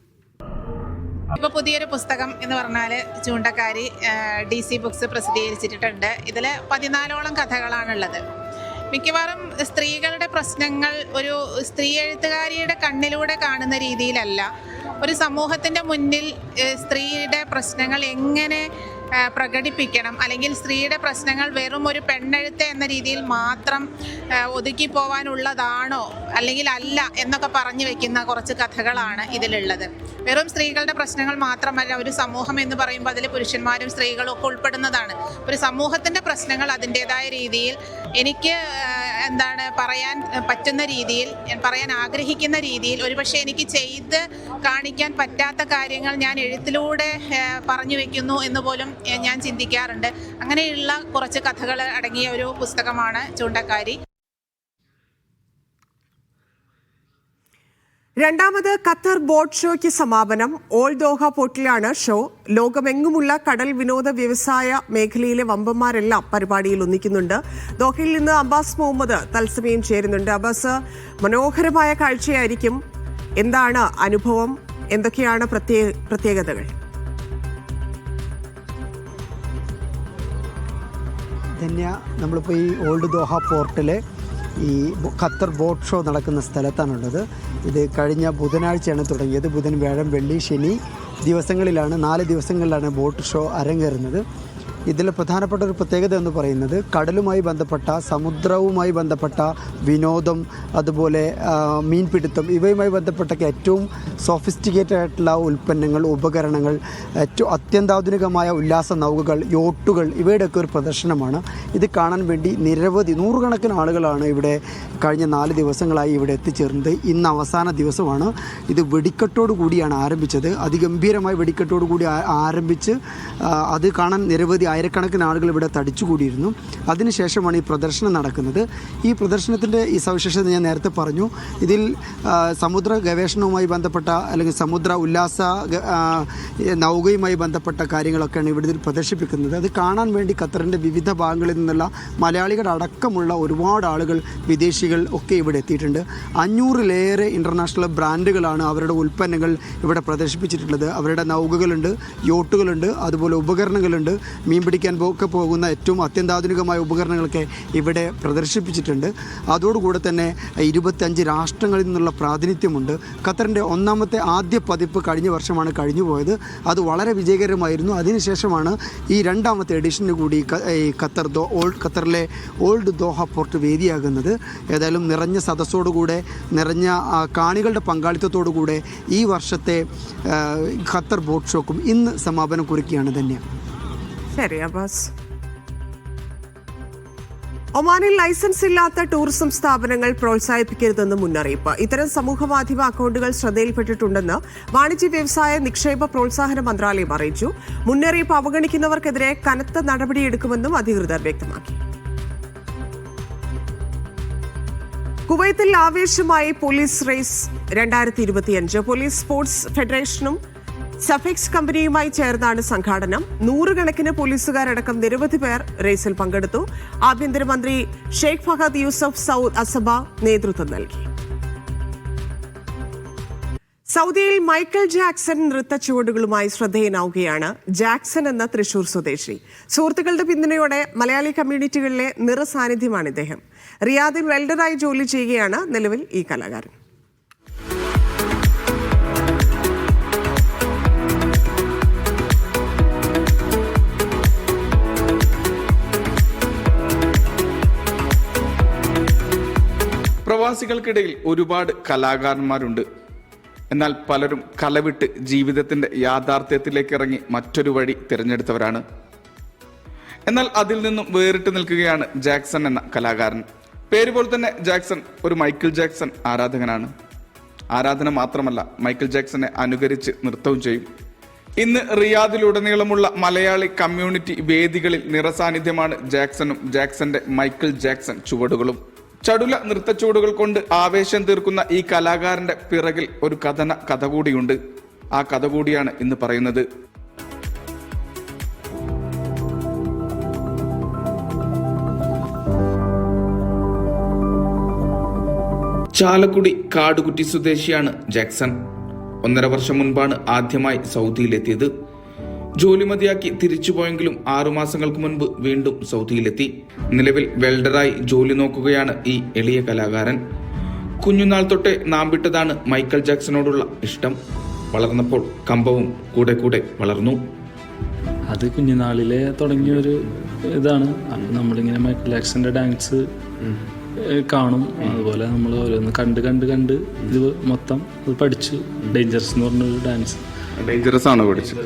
ഇപ്പോൾ പുതിയൊരു പുസ്തകം എന്ന് പറഞ്ഞാൽ ചൂണ്ടക്കാരി DC ബുക്സ് പ്രസിദ്ധീകരിച്ചിട്ടുണ്ട്. ഇതിൽ 14ഓളം കഥകളാണുള്ളത്. മിക്കവാറും സ്ത്രീകളുടെ പ്രശ്നങ്ങൾ ഒരു സ്ത്രീ എഴുത്തുകാരിയുടെ കണ്ണിലൂടെ കാണുന്ന രീതിയിലല്ല, ഒരു സമൂഹത്തിൻ്റെ മുന്നിൽ സ്ത്രീയുടെ പ്രശ്നങ്ങൾ എങ്ങനെ പ്രകടിപ്പിക്കണം, അല്ലെങ്കിൽ സ്ത്രീയുടെ പ്രശ്നങ്ങൾ വെറും ഒരു പെണ്ണെഴുത്ത് എന്ന രീതിയിൽ മാത്രം ഒതുക്കി പോവാനുള്ളതാണോ അല്ലെങ്കിൽ അല്ല എന്നൊക്കെ പറഞ്ഞു വെക്കുന്ന കുറച്ച് കഥകളാണ് ഇതിലുള്ളത്. വെറും സ്ത്രീകളുടെ പ്രശ്നങ്ങൾ മാത്രമല്ല, ഒരു സമൂഹം എന്ന് പറയുമ്പോൾ അതിൽ പുരുഷന്മാരും സ്ത്രീകളും ഒക്കെ ഉൾപ്പെടുന്നതാണ്. ഒരു സമൂഹത്തിൻ്റെ പ്രശ്നങ്ങൾ അതിൻ്റെതായ രീതിയിൽ എനിക്ക് പറയാൻ പറ്റുന്ന രീതിയിൽ, പറയാൻ ആഗ്രഹിക്കുന്ന രീതിയിൽ, ഒരുപക്ഷെ എനിക്ക് ചെയ്ത് കാണിക്കാൻ പറ്റാത്ത കാര്യങ്ങൾ ഞാൻ എഴുത്തിലൂടെ പറഞ്ഞു വെക്കുന്നു എന്ന് പോലും ഞാൻ ചിന്തിക്കാറുണ്ട്. അങ്ങനെയുള്ള കുറച്ച് കഥകൾ അടങ്ങിയ ഒരു പുസ്തകമാണ് ചൂണ്ടക്കാരി. രണ്ടാമത് ഖത്തർ ബോട്ട് ഷോയ്ക്ക് സമാപനം. ഓൾ ദോഹ പോർട്ടിലാണ് ഷോ. ലോകമെങ്ങുമുള്ള കടൽ വിനോദ വ്യവസായ മേഖലയിലെ വമ്പന്മാരെല്ലാം പരിപാടിയിൽ ഒന്നിക്കുന്നുണ്ട്. ദോഹയിൽ നിന്ന് അബ്ബാസ് മുഹമ്മദ് തത്സമയം ചേരുന്നുണ്ട്. അബ്ബാസ്, മനോഹരമായ കാഴ്ചയായിരിക്കും. എന്താണ് അനുഭവം? എന്തൊക്കെയാണ് പ്രത്യേകതകൾ? ധന്യ, നമ്മളിപ്പോൾ ഈ ഓൾഡ് ദോഹ പോർട്ടിലെ ഈ ഖത്തർ ബോട്ട് ഷോ നടക്കുന്ന സ്ഥലത്താണുള്ളത്. ഇത് കഴിഞ്ഞ ബുധനാഴ്ചയാണ് തുടങ്ങിയത്. ബുധൻ, വ്യാഴം, വെള്ളി, ശനി ദിവസങ്ങളിലാണ്, 4 ദിവസങ്ങളിലാണ് ബോട്ട് ഷോ അരങ്ങേറുന്നത്. ഇതിൽ പ്രധാനപ്പെട്ട ഒരു പ്രത്യേകത എന്ന് പറയുന്നത് കടലുമായി ബന്ധപ്പെട്ട, സമുദ്രവുമായി ബന്ധപ്പെട്ട വിനോദം, അതുപോലെ മീൻപിടുത്തം, ഇവയുമായി ബന്ധപ്പെട്ടൊക്കെ ഏറ്റവും സോഫിസ്റ്റിക്കേറ്റഡ് ആയിട്ടുള്ള ഉൽപ്പന്നങ്ങൾ, ഉപകരണങ്ങൾ, ഏറ്റവും അത്യന്താധുനികമായ ഉല്ലാസ നൗകകൾ, യോട്ടുകൾ, ഇവയുടെയൊക്കെ ഒരു പ്രദർശനമാണ്. ഇത് കാണാൻ വേണ്ടി നിരവധി നൂറുകണക്കിന് ആളുകളാണ് ഇവിടെ കഴിഞ്ഞ 4 ദിവസങ്ങളായി ഇവിടെ എത്തിച്ചേർന്നത്. ഇന്ന് അവസാന ദിവസമാണ്. ഇത് വെടിക്കെട്ടോടു കൂടിയാണ് ആരംഭിച്ചത്. അതിഗംഭീരമായ വെടിക്കെട്ടോടു കൂടി ആരംഭിച്ച് അത് കാണാൻ നിരവധി ആയിരക്കണക്കിന് ആളുകൾ ഇവിടെ തടിച്ചുകൂടിയിരുന്നു. അതിനുശേഷമാണ് ഈ പ്രദർശനം നടക്കുന്നത്. ഈ പ്രദർശനത്തിൻ്റെ ഈ സവിശേഷത ഞാൻ നേരത്തെ പറഞ്ഞു. ഇതിൽ സമുദ്ര ഗവേഷണവുമായി ബന്ധപ്പെട്ട അല്ലെങ്കിൽ സമുദ്ര ഉല്ലാസ നൗകയുമായി ബന്ധപ്പെട്ട കാര്യങ്ങളൊക്കെയാണ് ഇവിടെ ഇതിൽ പ്രദർശിപ്പിക്കുന്നത്. അത് കാണാൻ വേണ്ടി ഖത്തറിൻ്റെ വിവിധ ഭാഗങ്ങളിൽ നിന്നുള്ള മലയാളികളടക്കമുള്ള ഒരുപാട് ആളുകൾ, വിദേശികൾ ഒക്കെ ഇവിടെ എത്തിയിട്ടുണ്ട്. 500-ലേറെ ഇൻ്റർനാഷണൽ ബ്രാൻഡുകളാണ് അവരുടെ ഉൽപ്പന്നങ്ങൾ ഇവിടെ പ്രദർശിപ്പിച്ചിട്ടുള്ളത്. അവരുടെ നൗകകളുണ്ട്, യോട്ടുകളുണ്ട്, അതുപോലെ ഉപകരണങ്ങളുണ്ട്. മീൻ പിടിക്കാൻ ഒക്കെ പോകുന്ന ഏറ്റവും അത്യന്താധുനികമായ ഉപകരണങ്ങളൊക്കെ ഇവിടെ പ്രദർശിപ്പിച്ചിട്ടുണ്ട്. അതോടുകൂടെ തന്നെ 25 രാഷ്ട്രങ്ങളിൽ നിന്നുള്ള പ്രാതിനിധ്യമുണ്ട്. ഖത്തറിൻ്റെ ആദ്യ പതിപ്പ് കഴിഞ്ഞ വർഷമാണ് കഴിഞ്ഞുപോയത്. അത് വളരെ വിജയകരമായിരുന്നു. അതിനുശേഷമാണ് ഈ 2ാമത്തെ എഡിഷന് കൂടി ഈ ഖത്തറിലെ ഓൾഡ് ദോഹ പോർട്ട് വേദിയാകുന്നത്. ഏതായാലും നിറഞ്ഞ സദസ്സോടുകൂടെ, നിറഞ്ഞ കാണികളുടെ പങ്കാളിത്തത്തോടുകൂടെ ഈ വർഷത്തെ ഖത്തർ ബോട്ട് ഷോക്കും ഇന്ന് സമാപനം കുറിക്കുകയാണ് തന്നെ. ശരി അബ്ബാസ്. ഒമാനിൽ ലൈസൻസ് ഇല്ലാത്ത ടൂറിസം സ്ഥാപനങ്ങൾ പ്രോത്സാഹിപ്പിക്കരുതെന്ന് മുന്നറിയിപ്പ്. ഇത്തരം സമൂഹമാധ്യമ അക്കൗണ്ടുകൾ ശ്രദ്ധയിൽപ്പെട്ടിട്ടുണ്ടെന്ന് വാണിജ്യ വ്യവസായ നിക്ഷേപ പ്രോത്സാഹന മന്ത്രാലയം അറിയിച്ചു. മുന്നറിയിപ്പ് അവഗണിക്കുന്നവർക്കെതിരെ കനത്ത നടപടിയെടുക്കുമെന്നും അധികൃതർ വ്യക്തമാക്കി. കുവൈത്തിൽ ആവേശമായി പോലീസ് റേസ് 2025. പോലീസ് സ്പോർട്സ് ഫെഡറേഷനും സഫെക്സ് കമ്പനിയുമായി ചേർന്നാണ് സംഘാടനം. 100 കണക്കിന് പോലീസുകാരടക്കം നിരവധി പേർ റേസിൽ പങ്കെടുത്തു. ആഭ്യന്തരമന്ത്രി ഷെയ്ഖ് ഫഹദ് യൂസഫ് സൗദ് അസബ നേതൃത്വം നൽകി. സൗദിയിൽ മൈക്കൽ ജാക്സൺ നൃത്ത ചുവടുകളുമായി ശ്രദ്ധേയനാവുകയാണ്. ജാക്സൺ എന്ന തൃശൂർ സ്വദേശി. സുഹൃത്തുക്കളുടെ പിന്തുണയോടെ മലയാളി കമ്മ്യൂണിറ്റികളിലെ നിറസാന്നിധ്യമാണ് ഇദ്ദേഹം. റിയാദിൽ വെൽഡറായി ജോലി ചെയ്യുകയാണ് നിലവിൽ ഈ കലാകാരൻ. പ്രവാസികൾക്കിടയിൽ ഒരുപാട് കലാകാരന്മാരുണ്ട്. എന്നാൽ പലരും കലവിട്ട് ജീവിതത്തിൻ്റെ യാഥാർത്ഥ്യത്തിലേക്ക് ഇറങ്ങി മറ്റൊരു വഴി തിരഞ്ഞെടുത്തവരാണ്. എന്നാൽ അതിൽ നിന്നും വേറിട്ട് നിൽക്കുകയാണ് ജാക്സൺ എന്ന കലാകാരൻ. പേര് പോലെ തന്നെ ജാക്സൺ ഒരു മൈക്കിൾ ജാക്സൺ ആരാധകനാണ്. ആരാധന മാത്രമല്ല, മൈക്കിൾ ജാക്സനെ അനുകരിച്ച് നൃത്തവും ചെയ്യും. ഇന്ന് റിയാദിലുടനീളമുള്ള മലയാളി കമ്മ്യൂണിറ്റി വേദികളിൽ നിറസാന്നിധ്യമാണ് ജാക്സണും ജാക്സന്റെ മൈക്കിൾ ജാക്സൺ ചുവടുകളും. ചടുല നൃത്തച്ചുവടുകൾ കൊണ്ട് ആവേശം തീർക്കുന്ന ഈ കലാകാരന്റെ പിറകിൽ ഒരു കഥ കൂടിയുണ്ട്. ആ കഥ കൂടിയാണ് ഇന്ന് പറയുന്നത്. ചാലക്കുടി കാടുകുറ്റി സ്വദേശിയാണ് ജാക്സൺ. 1.5 വർഷം മുൻപാണ് ആദ്യമായി സൗദിയിലെത്തിയത്. ജോലി മതിയാക്കി തിരിച്ചുപോയെങ്കിലും 6 മാസങ്ങൾക്ക് മുൻപ് വീണ്ടും സൗദിയിലെത്തി. നിലവിൽ വെൽഡറായി ജോലി നോക്കുകയാണ് ഈ എളിയ കലാകാരൻ. കുഞ്ഞുനാൾ തൊട്ടേ നാമ്പിട്ടതാണ് മൈക്കൽ ജാക്സണോടുള്ള ഇഷ്ടം. വളർന്നപ്പോൾ കമ്പവും കൂടെ കൂടെ വളർന്നു. അത് കുഞ്ഞുനാളിലെ തുടങ്ങിയൊരു ഇതാണ്. നമ്മളിങ്ങനെ മൈക്കൽ ജാക്സന്റെ ഡാൻസ് കാണും. അതുപോലെ നമ്മൾ ഓരോന്ന് കണ്ട് ഇത് മൊത്തം അത് പഠിച്ചു. ഡേഞ്ചറസ് എന്ന് പറഞ്ഞൊരു ഡാൻസ്. ഡേഞ്ചറസ് ആണോ പഠിച്ചത്?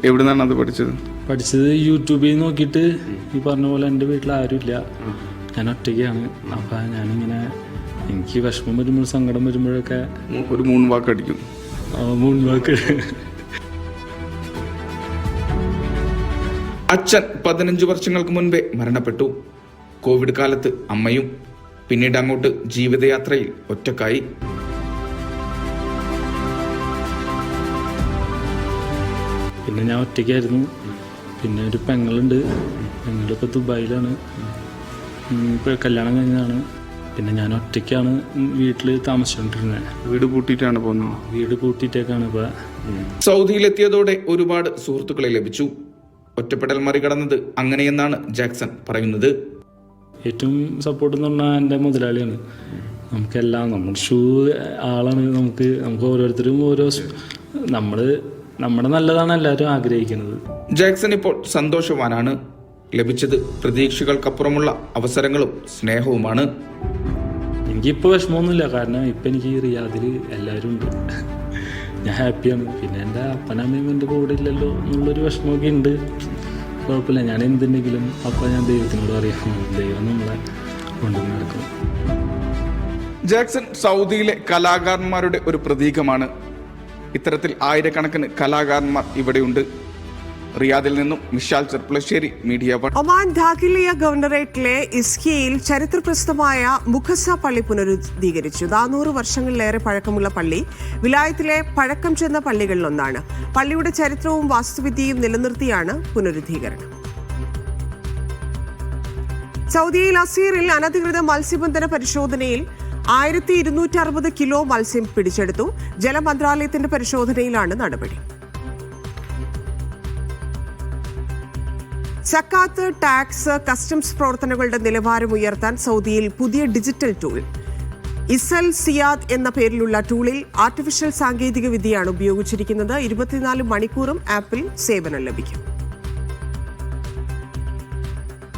എവിടെ നിന്നാണ് അത് പഠിച്ചത് യൂട്യൂബിൽ നോക്കിയിട്ട്. ഈ പറഞ്ഞ പോലെ എൻ്റെ വീട്ടിൽ ആരുമില്ല, ഞാൻ ഒറ്റയ്ക്കാണ്. അപ്പം ഞാനിങ്ങനെ എനിക്ക് വിഷമം വരുമ്പോൾ സങ്കടം വരുമ്പോഴൊക്കെ ഒരു 3 വാക്ക് അടിക്കും. 3 വാക്ക്. അച്ഛൻ 15 വർഷങ്ങൾക്ക് മുൻപേ മരണപ്പെട്ടു. കോവിഡ് കാലത്ത് അമ്മയും. പിന്നീട് അങ്ങോട്ട് ജീവിതയാത്രയിൽ ഒറ്റക്കായി. പിന്നെ ഞാൻ ഒറ്റയ്ക്കായിരുന്നു. പിന്നെ ഒരു പെങ്ങളുണ്ട്. പെങ്ങളിപ്പോൾ ദുബായിലാണ്. ഇപ്പോൾ കല്യാണം കഴിഞ്ഞതാണ്. പിന്നെ ഞാൻ ഒറ്റയ്ക്കാണ് വീട്ടിൽ താമസിച്ചുകൊണ്ടിരുന്നത്. വീട് പൂട്ടിയിട്ടാണ് പോകുന്നത്? വീട് പൂട്ടിയിട്ടേക്കാണ് ഇപ്പോൾ. സൗദിയിലെത്തിയതോടെ ഒരുപാട് സുഹൃത്തുക്കളെ ലഭിച്ചു. ഒറ്റപ്പെടൽ മറികടന്നത് അങ്ങനെയെന്നാണ് ജാക്സൺ പറയുന്നത്. ഏറ്റവും സപ്പോർട്ട് എന്ന് പറഞ്ഞാൽ എൻ്റെ മുതലാളിയാണ്. നമുക്കെല്ലാം നമ്മുടെ ആളാണ്. നമുക്ക് ഓരോരുത്തരും നമ്മുടെ നല്ലതാണ് എല്ലാവരും ആഗ്രഹിക്കുന്നത്. ജാക്സൺ ഇപ്പോൾ സന്തോഷവാനാണ്. ലഭിച്ചത് പ്രതീക്ഷകൾക്കപ്പുറമുള്ള അവസരങ്ങളും സ്നേഹവുമാണ്. എനിക്കിപ്പോൾ വിഷമമൊന്നുമില്ല. കാരണം ഇപ്പം എനിക്ക് റിയാദിൽ എല്ലാവരും ഉണ്ട്. ഞാൻ ഹാപ്പിയാണ്. പിന്നെ എൻ്റെ അപ്പനമ്മയും എൻ്റെ കൂടെ ഇല്ലല്ലോ എന്നുള്ളൊരു വിഷമമൊക്കെ ഉണ്ട്. കുഴപ്പമില്ല. ഞാൻ എന്തുണ്ടെങ്കിലും അപ്പം ഞാൻ ദൈവത്തിനോട് അറിയാം. ദൈവം നമ്മളെ കൊണ്ടു നടക്കും. ജാക്സൺ സൗദിയിലെ കലാകാരന്മാരുടെ ഒരു പ്രതീകമാണ്. ഇത്തരത്തിൽ ആയിരക്കണക്കിന് കലാകാരന്മാർ ഇവിടെയുണ്ട്. റിയാദിൽ നിന്നും മിഷാൽ ചെർപ്പുളശ്ശേരി, മീഡിയ 1. ഒമാൻ ധാഖിലിയ ഗവർണറേറ്റിലെ ഇസ്കിയയിൽ ചരിത്രപ്രസിദ്ധമായ മുഖസ പള്ളി പുനരുദ്ധീകരിച്ചു. 400 വർഷങ്ങളിലേറെ പഴക്കമുള്ള പള്ളി വിലായത്തിലെ പഴക്കം ചെന്ന പള്ളികളിലൊന്നാണ്. പള്ളിയുടെ ചരിത്രവും വാസ്തുവിദ്യയും നിലനിർത്തിയാണ് പുനരുദ്ധീകരണം. സൗദിയിൽ അസീറിൽ അനധികൃത മത്സ്യബന്ധന പരിശോധനയിൽ 1260 കിലോ മത്സ്യം പിടിച്ചെടുത്തു. ജലമന്ത്രാലയത്തിന്റെ പരിശോധനയിലാണ് നടപടി. സക്കാത്ത്, ടാക്സ്, കസ്റ്റംസ് പ്രവർത്തനങ്ങളുടെ നിലവാരം ഉയർത്താൻ സൗദിയിൽ പുതിയ ഡിജിറ്റൽ ടൂൾ ഇസൽ സിയാദ് എന്ന പേരിലുള്ള ടൂളിൽ ആർട്ടിഫിഷ്യൽ സാങ്കേതിക വിദ്യയാണ് ഉപയോഗിച്ചിരിക്കുന്നത്. 24 മണിക്കൂറും ആപ്പിൽ സേവനം ലഭിക്കും.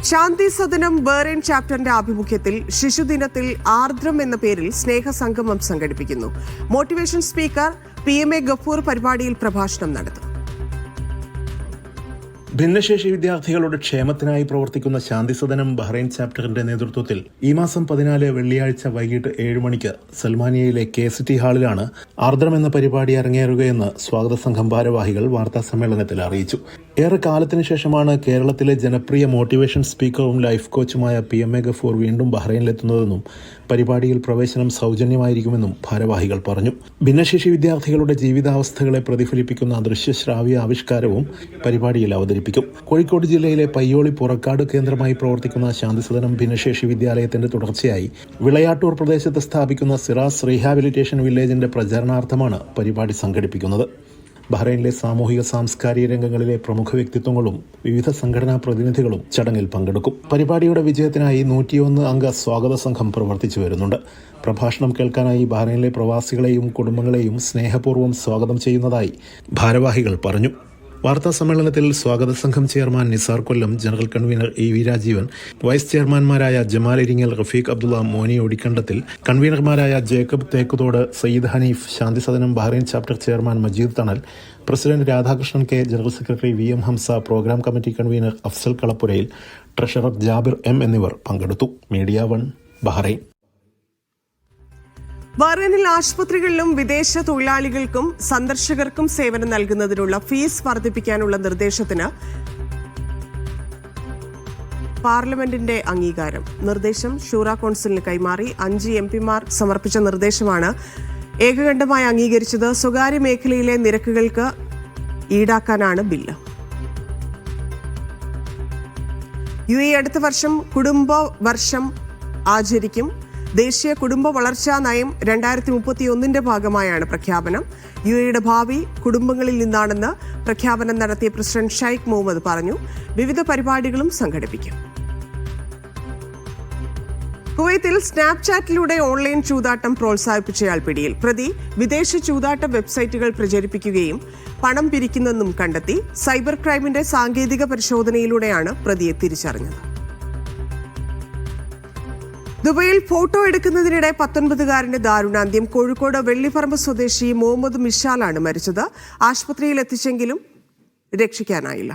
ശാന്തി സദനം ബഹ്റൈൻ ചാപ്റ്ററിന്റെ ആഭിമുഖ്യത്തിൽ ശിശുദിനത്തിൽ ആർദ്രം എന്ന പേരിൽ സ്നേഹസംഗമം സംഘടിപ്പിക്കുന്നു. മോട്ടിവേഷൻ സ്പീക്കർ PMA ഗഫൂർ പരിപാടിയിൽ പ്രഭാഷണം നടത്തും. ഭിന്നശേഷി വിദ്യാർത്ഥികളുടെ ക്ഷേമത്തിനായി പ്രവർത്തിക്കുന്ന ശാന്തിസദനം ബഹ്റൈൻ ചാപ്റ്ററിന്റെ നേതൃത്വത്തിൽ ഈ മാസം 14 വെള്ളിയാഴ്ച വൈകിട്ട് 7 മണിക്ക് സൽമാനിയയിലെ KCT ഹാളിലാണ് ആർദ്രം എന്ന പരിപാടി അരങ്ങേറുകയെന്ന് സ്വാഗത സംഘം ഭാരവാഹികൾ വാർത്താസമ്മേളനത്തിൽ അറിയിച്ചു. ഏറെ കാലത്തിന് ശേഷമാണ് കേരളത്തിലെ ജനപ്രിയ മോട്ടിവേഷൻ സ്പീക്കറും ലൈഫ് കോച്ചുമായ PMA ഗഫൂർ വീണ്ടും ബഹ്റൈനിലെത്തുന്നതെന്നും പരിപാടിയിൽ പ്രവേശനം സൗജന്യമായിരിക്കുമെന്നും ഭാരവാഹികൾ പറഞ്ഞു. ഭിന്നശേഷി വിദ്യാർത്ഥികളുടെ ജീവിതാവസ്ഥകളെ പ്രതിഫലിപ്പിക്കുന്ന ദൃശ്യശ്രാവ്യ ആവിഷ്കാരവും പരിപാടിയിൽ അവതരിപ്പിക്കും. കോഴിക്കോട് ജില്ലയിലെ പയ്യോളി പുറക്കാട് കേന്ദ്രമായി പ്രവർത്തിക്കുന്ന ശാന്തിസദനം ഭിന്നശേഷി വിദ്യാലയത്തിന്റെ തുടർച്ചയായി വിളയാട്ടൂർ പ്രദേശത്ത് സ്ഥാപിക്കുന്ന സിറാസ് റീഹാബിലിറ്റേഷൻ വില്ലേജിന്റെ പ്രചരണാർത്ഥമാണ് പരിപാടി സംഘടിപ്പിക്കുന്നത്. ബഹ്റൈനിലെ സാമൂഹിക സാംസ്കാരിക രംഗങ്ങളിലെ പ്രമുഖ വ്യക്തിത്വങ്ങളും വിവിധ സംഘടനാ പ്രതിനിധികളും ചടങ്ങിൽ പങ്കെടുക്കും. പരിപാടിയുടെ വിജയത്തിനായി 101 അംഗ സ്വാഗത സംഘം പ്രവർത്തിച്ചു വരുന്നുണ്ട്. പ്രഭാഷണം കേൾക്കാനായി ബഹ്റൈനിലെ പ്രവാസികളെയും കുടുംബങ്ങളെയും സ്നേഹപൂർവ്വം സ്വാഗതം ചെയ്യുന്നതായി ഭാരവാഹികൾ പറഞ്ഞു. വാർത്താ സമ്മേളനത്തിൽ സ്വാഗത സംഘം chairman Nizar Kollam, general convener EV Rajeevan, vice ചെയർമാൻമാരായ ജമാൽ ഇരിങ്ങൽ, റഫീഖ് അബ്ദുള്ള, മോനി ഒടിക്കണ്ടത്തിൽ, കൺവീനർമാരായ Jacob Thekkuthode, Sayyid Hanif, Shanthisadanam Bahrain chapter chairman Majeed Thanal, president Radhakrishnan K, general secretary VM Hamsa, program committee convener Afsal Kalappurayil, treasurer Jabir M എന്നിവർ പങ്കെടുത്തു. Media 1 Bahrain. ബഹ്റൈനിൽ ആശുപത്രികളിലും വിദേശ തൊഴിലാളികൾക്കും സന്ദർശകർക്കും സേവനം നൽകുന്നതിനുള്ള ഫീസ് വർദ്ധിപ്പിക്കാനുള്ള നിർദ്ദേശത്തിന് പാർലമെന്റിന്റെ അംഗീകാരം. നിർദ്ദേശം ഷൂറ കൗൺസിലിന് കൈമാറി. 5 MPമാർ സമർപ്പിച്ച നിർദ്ദേശമാണ് ഏകകണ്ഠമായി അംഗീകരിച്ചത്. സ്വകാര്യ മേഖലയിലെ നിരക്കുകൾക്ക് ഈടാക്കാനാണ് ബില്ല്. UAE അടുത്ത വർഷം കുടുംബ വർഷം ആചരിക്കും. ദേശീയ കുടുംബ വളർച്ചാ നയം 2031 ഭാഗമായാണ് പ്രഖ്യാപനം. UAEയുടെ ഭാവി കുടുംബങ്ങളിൽ നിന്നാണെന്ന് പ്രഖ്യാപനം നടത്തിയ പ്രസിഡന്റ് ഷെയ്ഖ് മുഹമ്മദ് പറഞ്ഞു. വിവിധ പരിപാടികളും സംഘടിപ്പിക്കും. കുവൈത്തിൽ സ്നാപ്ചാറ്റിലൂടെ ഓൺലൈൻ ചൂതാട്ടം പ്രോത്സാഹിപ്പിച്ചയാൾ പിടിയിൽ. പ്രതി വിദേശ ചൂതാട്ട വെബ്സൈറ്റുകൾ പ്രചരിപ്പിക്കുകയും പണം പിരിക്കുന്നെന്നും കണ്ടെത്തി. സൈബർ ക്രൈമിന്റെ സാങ്കേതിക പരിശോധനയിലൂടെയാണ് പ്രതിയെ തിരിച്ചറിഞ്ഞത്. ദുബൈയിൽ ഫോട്ടോ എടുക്കുന്നതിനിടെ 19-കാരന്റെ ദാരുണാന്ത്യം. കോഴിക്കോട് വെള്ളിപ്പറമ്പ് സ്വദേശി മുഹമ്മദ് മിഷാലാണ് മരിച്ചത്. ആശുപത്രിയിൽ എത്തിച്ചെങ്കിലും രക്ഷിക്കാനായില്ല.